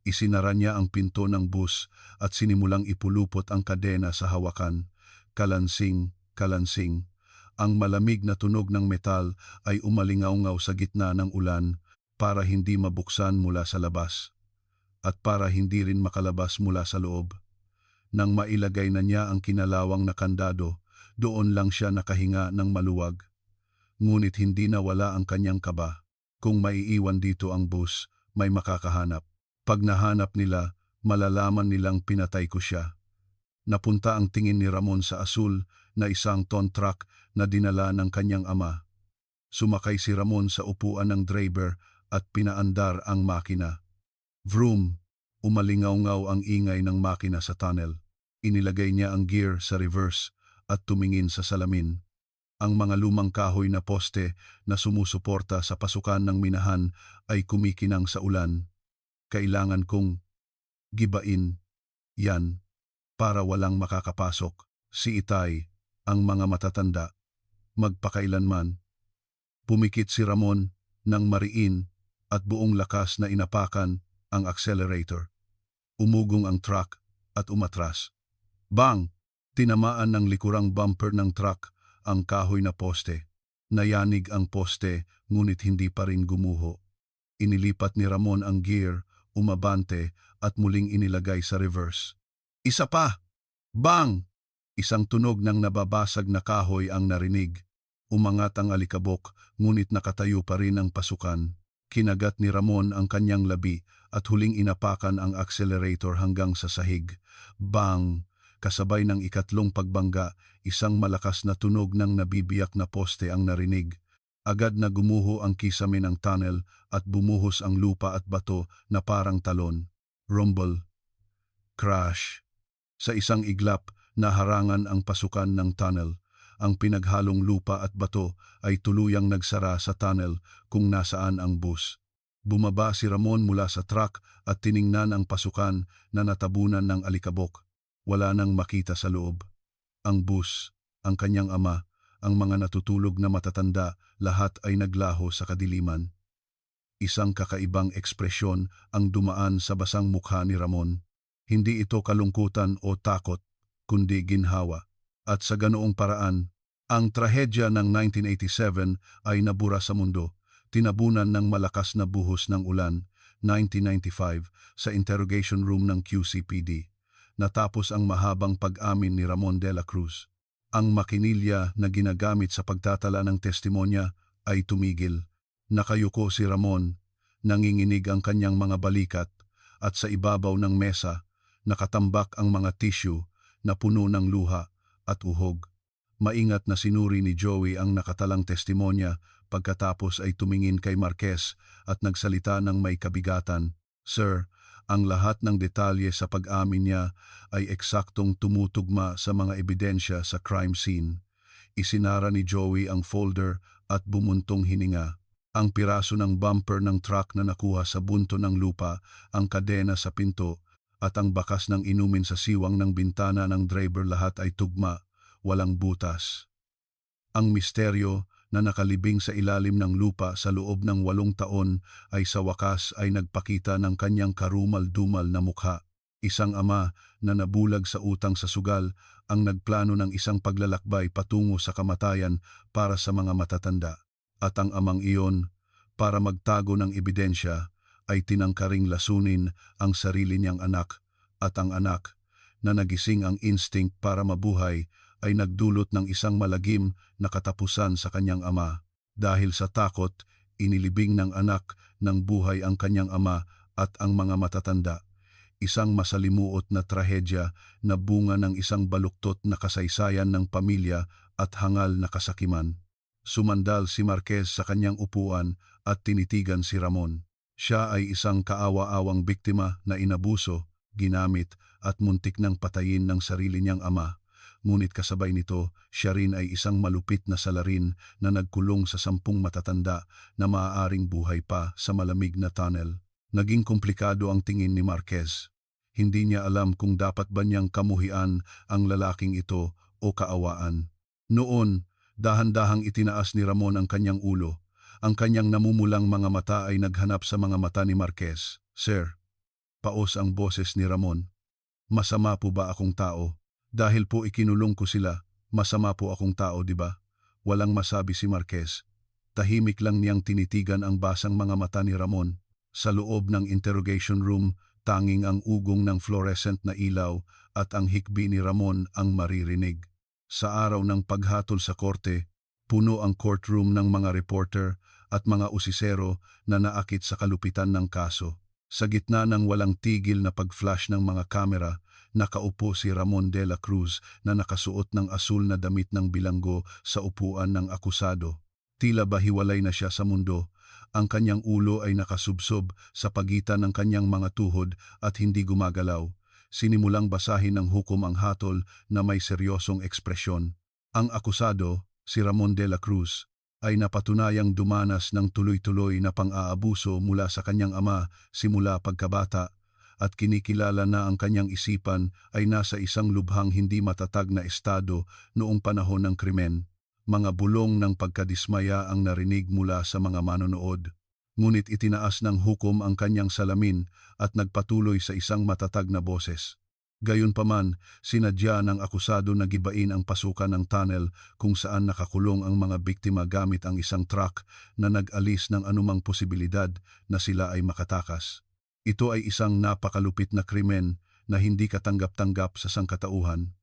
Isinara niya ang pinto ng bus at sinimulang ipulupot ang kadena sa hawakan. Kalansing, kalansing. Ang malamig na tunog ng metal ay umalingaw-ngaw sa gitna ng ulan para hindi mabuksan mula sa labas at para hindi rin makalabas mula sa loob. Nang mailagay na niya ang kinalawang na kandado, doon lang siya nakahinga ng maluwag. ngunit hindi nawala ang kanyang kaba. Kung maiiwan dito ang bus, may makakahanap. Pag nahanap nila, malalaman nilang pinatay ko siya. Napunta ang tingin ni Ramon sa asul na isang ton truck na dinala ng kanyang ama. Sumakay si Ramon sa upuan ng driver at pinaandar ang makina. Vroom! Umalingaw-ngaw ang ingay ng makina sa tunnel. Inilagay niya ang gear sa reverse at tumingin sa salamin. Ang mga lumang kahoy na poste na sumusuporta sa pasukan ng minahan ay kumikinang sa ulan. Kailangan kong gibain yan para walang makakapasok. Si Itay, ang mga matatanda, magpakailanman. Pumikit si Ramon ng mariin at buong lakas na inapakan ang accelerator. Umugong ang truck at umatras. Bang! Tinamaan ng likurang bumper ng truck ang kahoy na poste. Nayanig ang poste ngunit hindi pa rin gumuho. Inilipat ni Ramon ang gear, umabante at muling inilagay sa reverse. Isa pa! Bang! Isang tunog ng nababasag na kahoy ang narinig. Umangat ang alikabok ngunit nakatayo pa rin ang pasukan. Kinagat ni Ramon ang kanyang labi at huling inapakan ang accelerator hanggang sa sahig. Bang! Kasabay ng ikatlong pagbangga, isang malakas na tunog ng nabibiyak na poste ang narinig. Agad na gumuho ang kisame ng tunnel at bumuhos ang lupa at bato na parang talon. Rumble. Crash. Sa isang iglap, naharangan ang pasukan ng tunnel. Ang pinaghalong lupa at bato ay tuluyang nagsara sa tunnel kung nasaan ang bus. Bumaba si Ramon mula sa truck at tiningnan ang pasukan na natabunan ng alikabok. Wala nang makita sa loob. Ang bus, ang kanyang ama, ang mga natutulog na matatanda, lahat ay naglaho sa kadiliman. Isang kakaibang ekspresyon ang dumaan sa basang mukha ni Ramon. Hindi ito kalungkutan o takot, kundi ginhawa. At sa ganoong paraan, ang trahedya ng 1987 ay nabura sa mundo, tinabunan ng malakas na buhos ng ulan, 1995, sa interrogation room ng QCPD. Natapos ang mahabang pag-amin ni Ramon de la Cruz. Ang makinilya na ginagamit sa pagtatala ng testimonya ay tumigil. Nakayuko si Ramon, nanginginig ang kanyang mga balikat, at sa ibabaw ng mesa, nakatambak ang mga tissue na puno ng luha at uhog. Maingat na sinuri ni Joey ang nakatalang testimonya pagkatapos ay tumingin kay Marquez at nagsalita ng may kabigatan. Sir, ang lahat ng detalye sa pag-amin niya ay eksaktong tumutugma sa mga ebidensya sa crime scene. Isinara ni Joey ang folder at bumuntong hininga. Ang piraso ng bumper ng truck na nakuha sa bunto ng lupa, ang kadena sa pinto, at ang bakas ng inumin sa siwang ng bintana ng driver lahat ay tugma, walang butas. Ang misteryo na nakalibing sa ilalim ng lupa sa loob ng 8 taon ay sa wakas ay nagpakita ng kanyang karumal-dumal na mukha. Isang ama na nabulag sa utang sa sugal ang nagplano ng isang paglalakbay patungo sa kamatayan para sa mga matatanda. At ang amang iyon, para magtago ng ebidensya, ay tinangkaring lasunin ang sarili niyang anak, at ang anak, na nagising ang instinct para mabuhay, ay nagdulot ng isang malagim na katapusan sa kanyang ama. Dahil sa takot, inilibing ng anak ng buhay ang kanyang ama at ang mga matatanda. Isang masalimuot na trahedya na bunga ng isang baluktot na kasaysayan ng pamilya at hangal na kasakiman. Sumandal si Marquez sa kanyang upuan at tinitigan si Ramon. Siya ay isang kaawa-awang biktima na inabuso, ginamit at muntik ng patayin ng sarili niyang ama. Ngunit kasabay nito, siya rin ay isang malupit na salarin na nagkulong sa 10 matatanda na maaaring buhay pa sa malamig na tunnel. Naging komplikado ang tingin ni Marquez. Hindi niya alam kung dapat ba niyang kamuhian ang lalaking ito o kaawaan. Noon, dahan-dahang itinaas ni Ramon ang kanyang ulo. Ang kanyang namumulang mga mata ay naghanap sa mga mata ni Marquez. Sir, paos ang boses ni Ramon. Masama po ba akong tao? Dahil po ikinulong ko sila, masama po akong tao, di ba? Walang masabi si Marquez. Tahimik lang niyang tinitigan ang basang mga mata ni Ramon. Sa loob ng interrogation room, tanging ang ugong ng fluorescent na ilaw at ang hikbi ni Ramon ang maririnig. Sa araw ng paghatol sa korte, Puno ang courtroom ng mga reporter at mga usisero na naakit sa kalupitan ng kaso. Sa gitna ng walang tigil na pag-flash ng mga kamera, nakaupo si Ramon de la Cruz na nakasuot ng asul na damit ng bilanggo sa upuan ng akusado. Tila ba hiwalay na siya sa mundo. Ang kanyang ulo ay nakasubsob sa pagitan ng kanyang mga tuhod at hindi gumagalaw. Sinimulang basahin ng hukom ang hatol na may seryosong ekspresyon. Ang akusado, si Ramon de la Cruz, ay napatunayang dumanas ng tuloy-tuloy na pang-aabuso mula sa kanyang ama simula pagkabata at kinikilala na ang kanyang isipan ay nasa isang lubhang hindi matatag na estado noong panahon ng krimen. Mga bulong ng pagkadismaya ang narinig mula sa mga manonood. Ngunit itinaas ng hukom ang kanyang salamin at nagpatuloy sa isang matatag na boses. Gayunpaman, sinadya ng akusado na gibain ang pasukan ng tunnel kung saan nakakulong ang mga biktima gamit ang isang truck na nag-alis ng anumang posibilidad na sila ay makatakas. Ito ay isang napakalupit na krimen na hindi katanggap-tanggap sa sangkatauhan.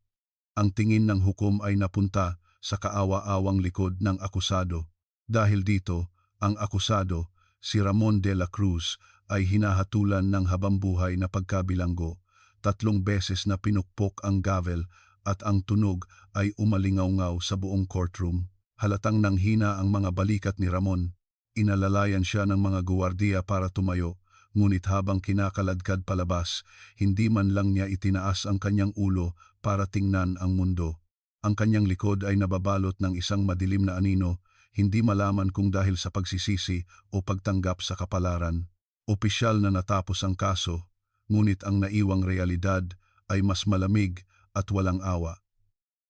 Ang tingin ng hukom ay napunta sa kaawa-awang likod ng akusado. Dahil dito, ang akusado, si Ramon de la Cruz, ay hinahatulan ng habambuhay na pagkabilanggo. 3 beses na pinukpok ang gavel at ang tunog ay umalingaw-ngaw sa buong courtroom. Halatang nanghina ang mga balikat ni Ramon. Inalalayan siya ng mga guwardiya para tumayo, ngunit habang kinakaladkad palabas, hindi man lang niya itinaas ang kanyang ulo para tingnan ang mundo. Ang kanyang likod ay nababalot ng isang madilim na anino, hindi malaman kung dahil sa pagsisisi o pagtanggap sa kapalaran. Opisyal na natapos ang kaso, ngunit ang naiwang realidad ay mas malamig at walang awa.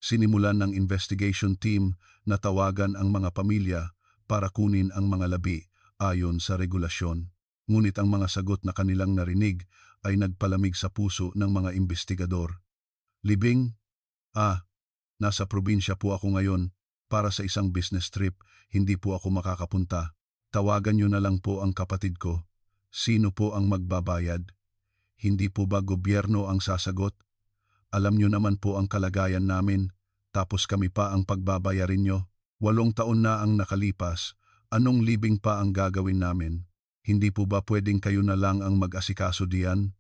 Sinimulan ng investigation team na tawagan ang mga pamilya para kunin ang mga labi ayon sa regulasyon. Ngunit ang mga sagot na kanilang narinig ay nagpalamig sa puso ng mga investigador. Libing? Nasa probinsya po ako ngayon para sa isang business trip, hindi po ako makakapunta. Tawagan niyo na lang po ang kapatid ko. Sino po ang magbabayad? Hindi po ba gobyerno ang sasagot? Alam niyo naman po ang kalagayan namin, tapos kami pa ang pagbabayarin niyo. 8 taon na ang nakalipas, anong libing pa ang gagawin namin? Hindi po ba pwedeng kayo na lang ang mag-asikaso diyan?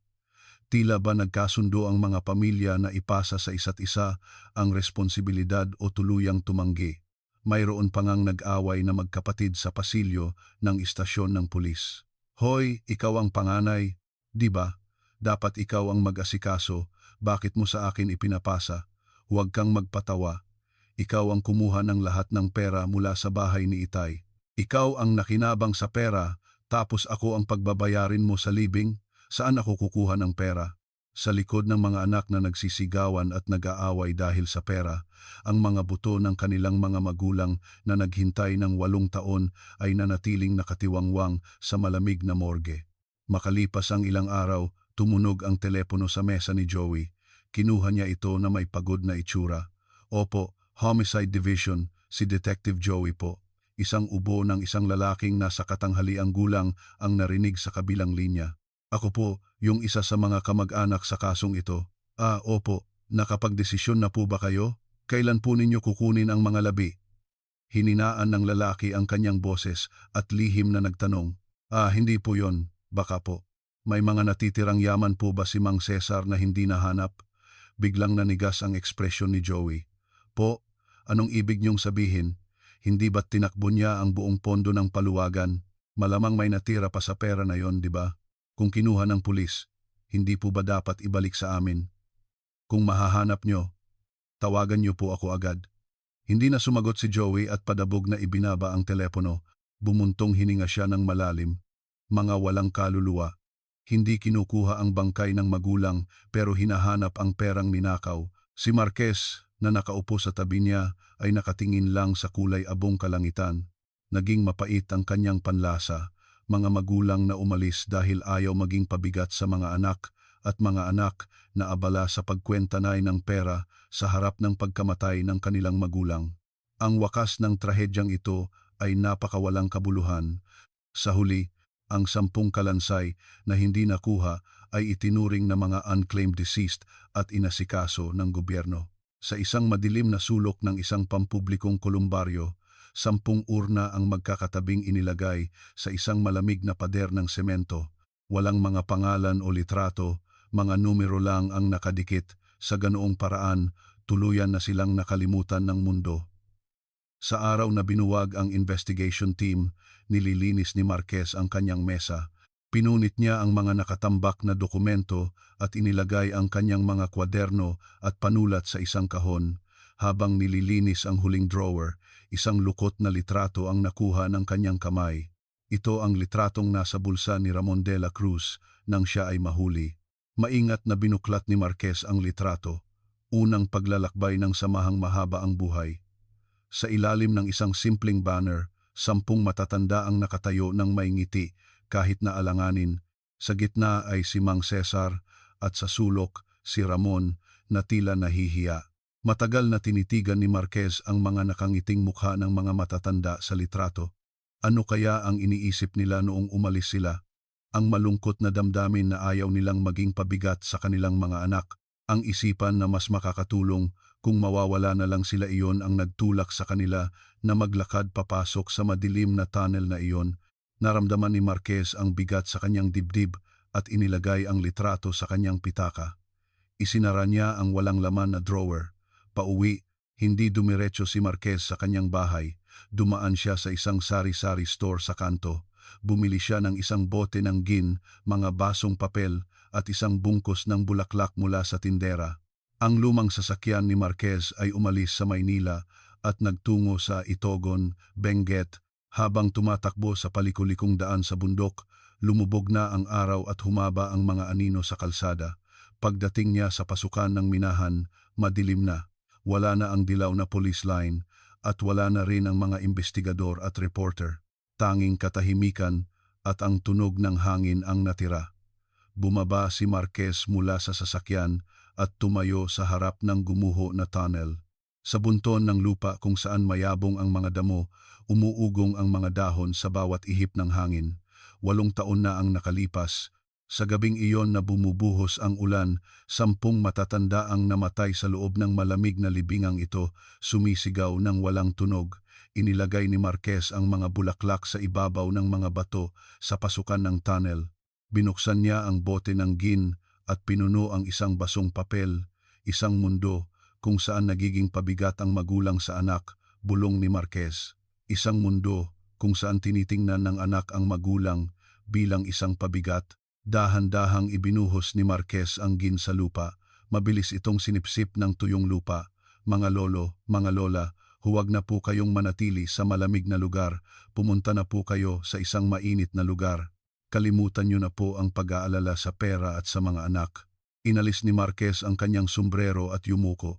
Tila ba nagkasundo ang mga pamilya na ipasa sa isa't isa ang responsibilidad o tuluyang tumanggi. Mayroon pa ngang nag-away na magkapatid sa pasilyo ng istasyon ng pulis. Hoy, ikaw ang panganay, di ba? Dapat ikaw ang mag-asikaso, bakit mo sa akin ipinapasa? Huwag kang magpatawa. Ikaw ang kumuha ng lahat ng pera mula sa bahay ni Itay. Ikaw ang nakinabang sa pera, tapos ako ang pagbabayarin mo sa libing. Saan ako kukuha ng pera? Sa likod ng mga anak na nagsisigawan at nag-aaway dahil sa pera, ang mga buto ng kanilang mga magulang na naghintay ng 8 taon ay nanatiling nakatiwangwang sa malamig na morgue. Makalipas ang ilang araw, tumunog ang telepono sa mesa ni Joey. Kinuha niya ito na may pagod na itsura. Opo, Homicide Division, si Detective Joey po. Isang ubo ng isang lalaking nasa katanghaliang gulang ang narinig sa kabilang linya. Ako po, yung isa sa mga kamag-anak sa kasong ito. Opo, nakapagdesisyon na po ba kayo? Kailan po ninyo kukunin ang mga labi? Hininaan ng lalaki ang kanyang boses at lihim na nagtanong. Hindi po yon, baka po. May mga natitirang yaman po ba si Mang Cesar na hindi nahanap? Biglang nanigas ang ekspresyon ni Joey. Po, anong ibig niyong sabihin? Hindi ba't tinakbo niya ang buong pondo ng paluwagan? Malamang may natira pa sa pera na yon, di ba? Kung kinuha ng pulis, hindi po ba dapat ibalik sa amin? Kung mahahanap nyo, tawagan nyo po ako agad. Hindi na sumagot si Joey at padabog na ibinaba ang telepono. Bumuntong hininga siya ng malalim. Mga walang kaluluwa. Hindi kinukuha ang bangkay ng magulang pero hinahanap ang perang ninakaw. Si Marquez na nakaupo sa tabi niya ay nakatingin lang sa kulay abong kalangitan. Naging mapait ang kanyang panlasa. Mga magulang na umalis dahil ayaw maging pabigat sa mga anak at mga anak na abala sa pagkwentanay ng pera sa harap ng pagkamatay ng kanilang magulang. Ang wakas ng trahedyang ito ay napakawalang kabuluhan. Sa huli, ang 10 kalansay na hindi nakuha ay itinuring na mga unclaimed deceased at inasikaso ng gobyerno. Sa isang madilim na sulok ng isang pampublikong kolumbaryo, 10 urna ang magkakatabing inilagay sa isang malamig na pader ng semento. Walang mga pangalan o litrato, mga numero lang ang nakadikit. Sa ganoong paraan, tuluyan na silang nakalimutan ng mundo. Sa araw na binuwag ang investigation team, nililinis ni Marquez ang kanyang mesa. Pinunit niya ang mga nakatambak na dokumento at inilagay ang kanyang mga kwaderno at panulat sa isang kahon. Habang nililinis ang huling drawer, isang lukot na litrato ang nakuha ng kanyang kamay. Ito ang litratong nasa bulsa ni Ramon de la Cruz nang siya ay mahuli. Maingat na binuklat ni Marquez ang litrato. Unang paglalakbay ng samahang mahaba ang buhay. Sa ilalim ng isang simpleng banner, 10 matatanda ang nakatayo ng may ngiti kahit na alanganin. Sa gitna ay si Mang Cesar at sa sulok si Ramon na tila nahihiya. Matagal na tinitigan ni Marquez ang mga nakangiting mukha ng mga matatanda sa litrato. Ano kaya ang iniisip nila noong umalis sila? Ang malungkot na damdamin na ayaw nilang maging pabigat sa kanilang mga anak. Ang isipan na mas makakatulong kung mawawala na lang sila iyon ang nagtulak sa kanila na maglakad papasok sa madilim na tunnel na iyon. Naramdaman ni Marquez ang bigat sa kanyang dibdib at inilagay ang litrato sa kanyang pitaka. Isinara niya ang walang laman na drawer. Pauwi, hindi dumiretso si Marquez sa kanyang bahay. Dumaan siya sa isang sari-sari store sa kanto. Bumili siya ng isang bote ng gin, mga basong papel at isang bungkos ng bulaklak mula sa tindera. Ang lumang sasakyan ni Marquez ay umalis sa Maynila at nagtungo sa Itogon, Benguet. Habang tumatakbo sa palikulikong daan sa bundok, lumubog na ang araw at humaba ang mga anino sa kalsada. Pagdating niya sa pasukan ng minahan, madilim na. Wala na ang dilaw na police line at wala na rin ang mga investigador at reporter. Tanging katahimikan at ang tunog ng hangin ang natira. Bumaba si Marquez mula sa sasakyan at tumayo sa harap ng gumuho na tunnel. Sa bunton ng lupa kung saan mayabong ang mga damo, umuugong ang mga dahon sa bawat ihip ng hangin. 8 taon na ang nakalipas. Sa gabing iyon na bumubuhos ang ulan, 10 matatanda ang namatay sa loob ng malamig na libingang ito, sumisigaw ng walang tunog. Inilagay ni Marquez ang mga bulaklak sa ibabaw ng mga bato sa pasukan ng tunnel. Binuksan niya ang bote ng gin at pinuno ang isang basong papel, isang mundo kung saan nagiging pabigat ang magulang sa anak, bulong ni Marquez. Isang mundo kung saan tinitingnan ng anak ang magulang bilang isang pabigat. Dahan-dahang ibinuhos ni Marquez ang gin sa lupa. Mabilis itong sinipsip ng tuyong lupa. Mga lolo, mga lola, huwag na po kayong manatili sa malamig na lugar. Pumunta na po kayo sa isang mainit na lugar. Kalimutan niyo na po ang pag-aalala sa pera at sa mga anak. Inalis ni Marquez ang kanyang sombrero at yumuko.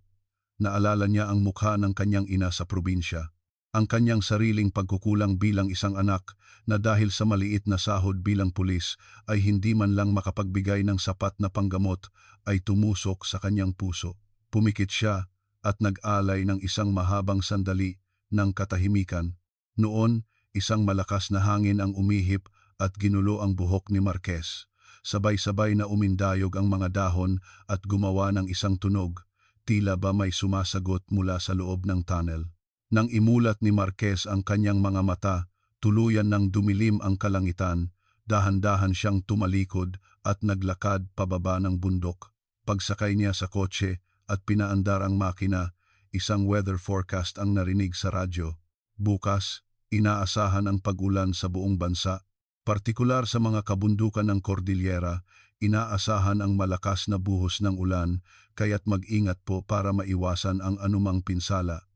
Naalala niya ang mukha ng kanyang ina sa probinsya. Ang kanyang sariling pagkukulang bilang isang anak na dahil sa maliit na sahod bilang pulis ay hindi man lang makapagbigay ng sapat na panggamot ay tumusok sa kanyang puso. Pumikit siya at nag-alay ng isang mahabang sandali ng katahimikan. Noon, isang malakas na hangin ang umihip at ginulo ang buhok ni Marquez. Sabay-sabay na umindayog ang mga dahon at gumawa ng isang tunog, tila ba may sumasagot mula sa loob ng tunnel. Nang imulat ni Marquez ang kanyang mga mata, tuluyan ng dumilim ang kalangitan, dahan-dahan siyang tumalikod at naglakad pababa ng bundok. Pagsakay niya sa kotse at pinaandar ang makina, isang weather forecast ang narinig sa radyo. Bukas, inaasahan ang pag-ulan sa buong bansa. Partikular sa mga kabundukan ng Cordillera, inaasahan ang malakas na buhos ng ulan, kaya't mag-ingat po para maiwasan ang anumang pinsala.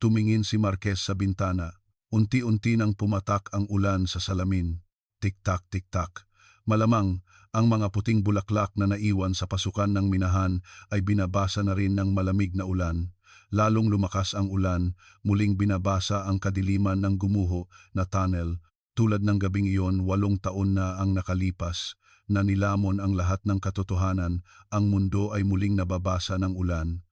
Tumingin si Marquez sa bintana. Unti-unti nang pumatak ang ulan sa salamin. Tik-tak, tik-tak. Malamang, ang mga puting bulaklak na naiwan sa pasukan ng minahan ay binabasa na rin ng malamig na ulan. Lalong lumakas ang ulan, muling binabasa ang kadiliman ng gumuho na tunnel. Tulad ng gabing iyon, 8 taon na ang nakalipas, na nilamon ang lahat ng katotohanan, ang mundo ay muling nababasa ng ulan.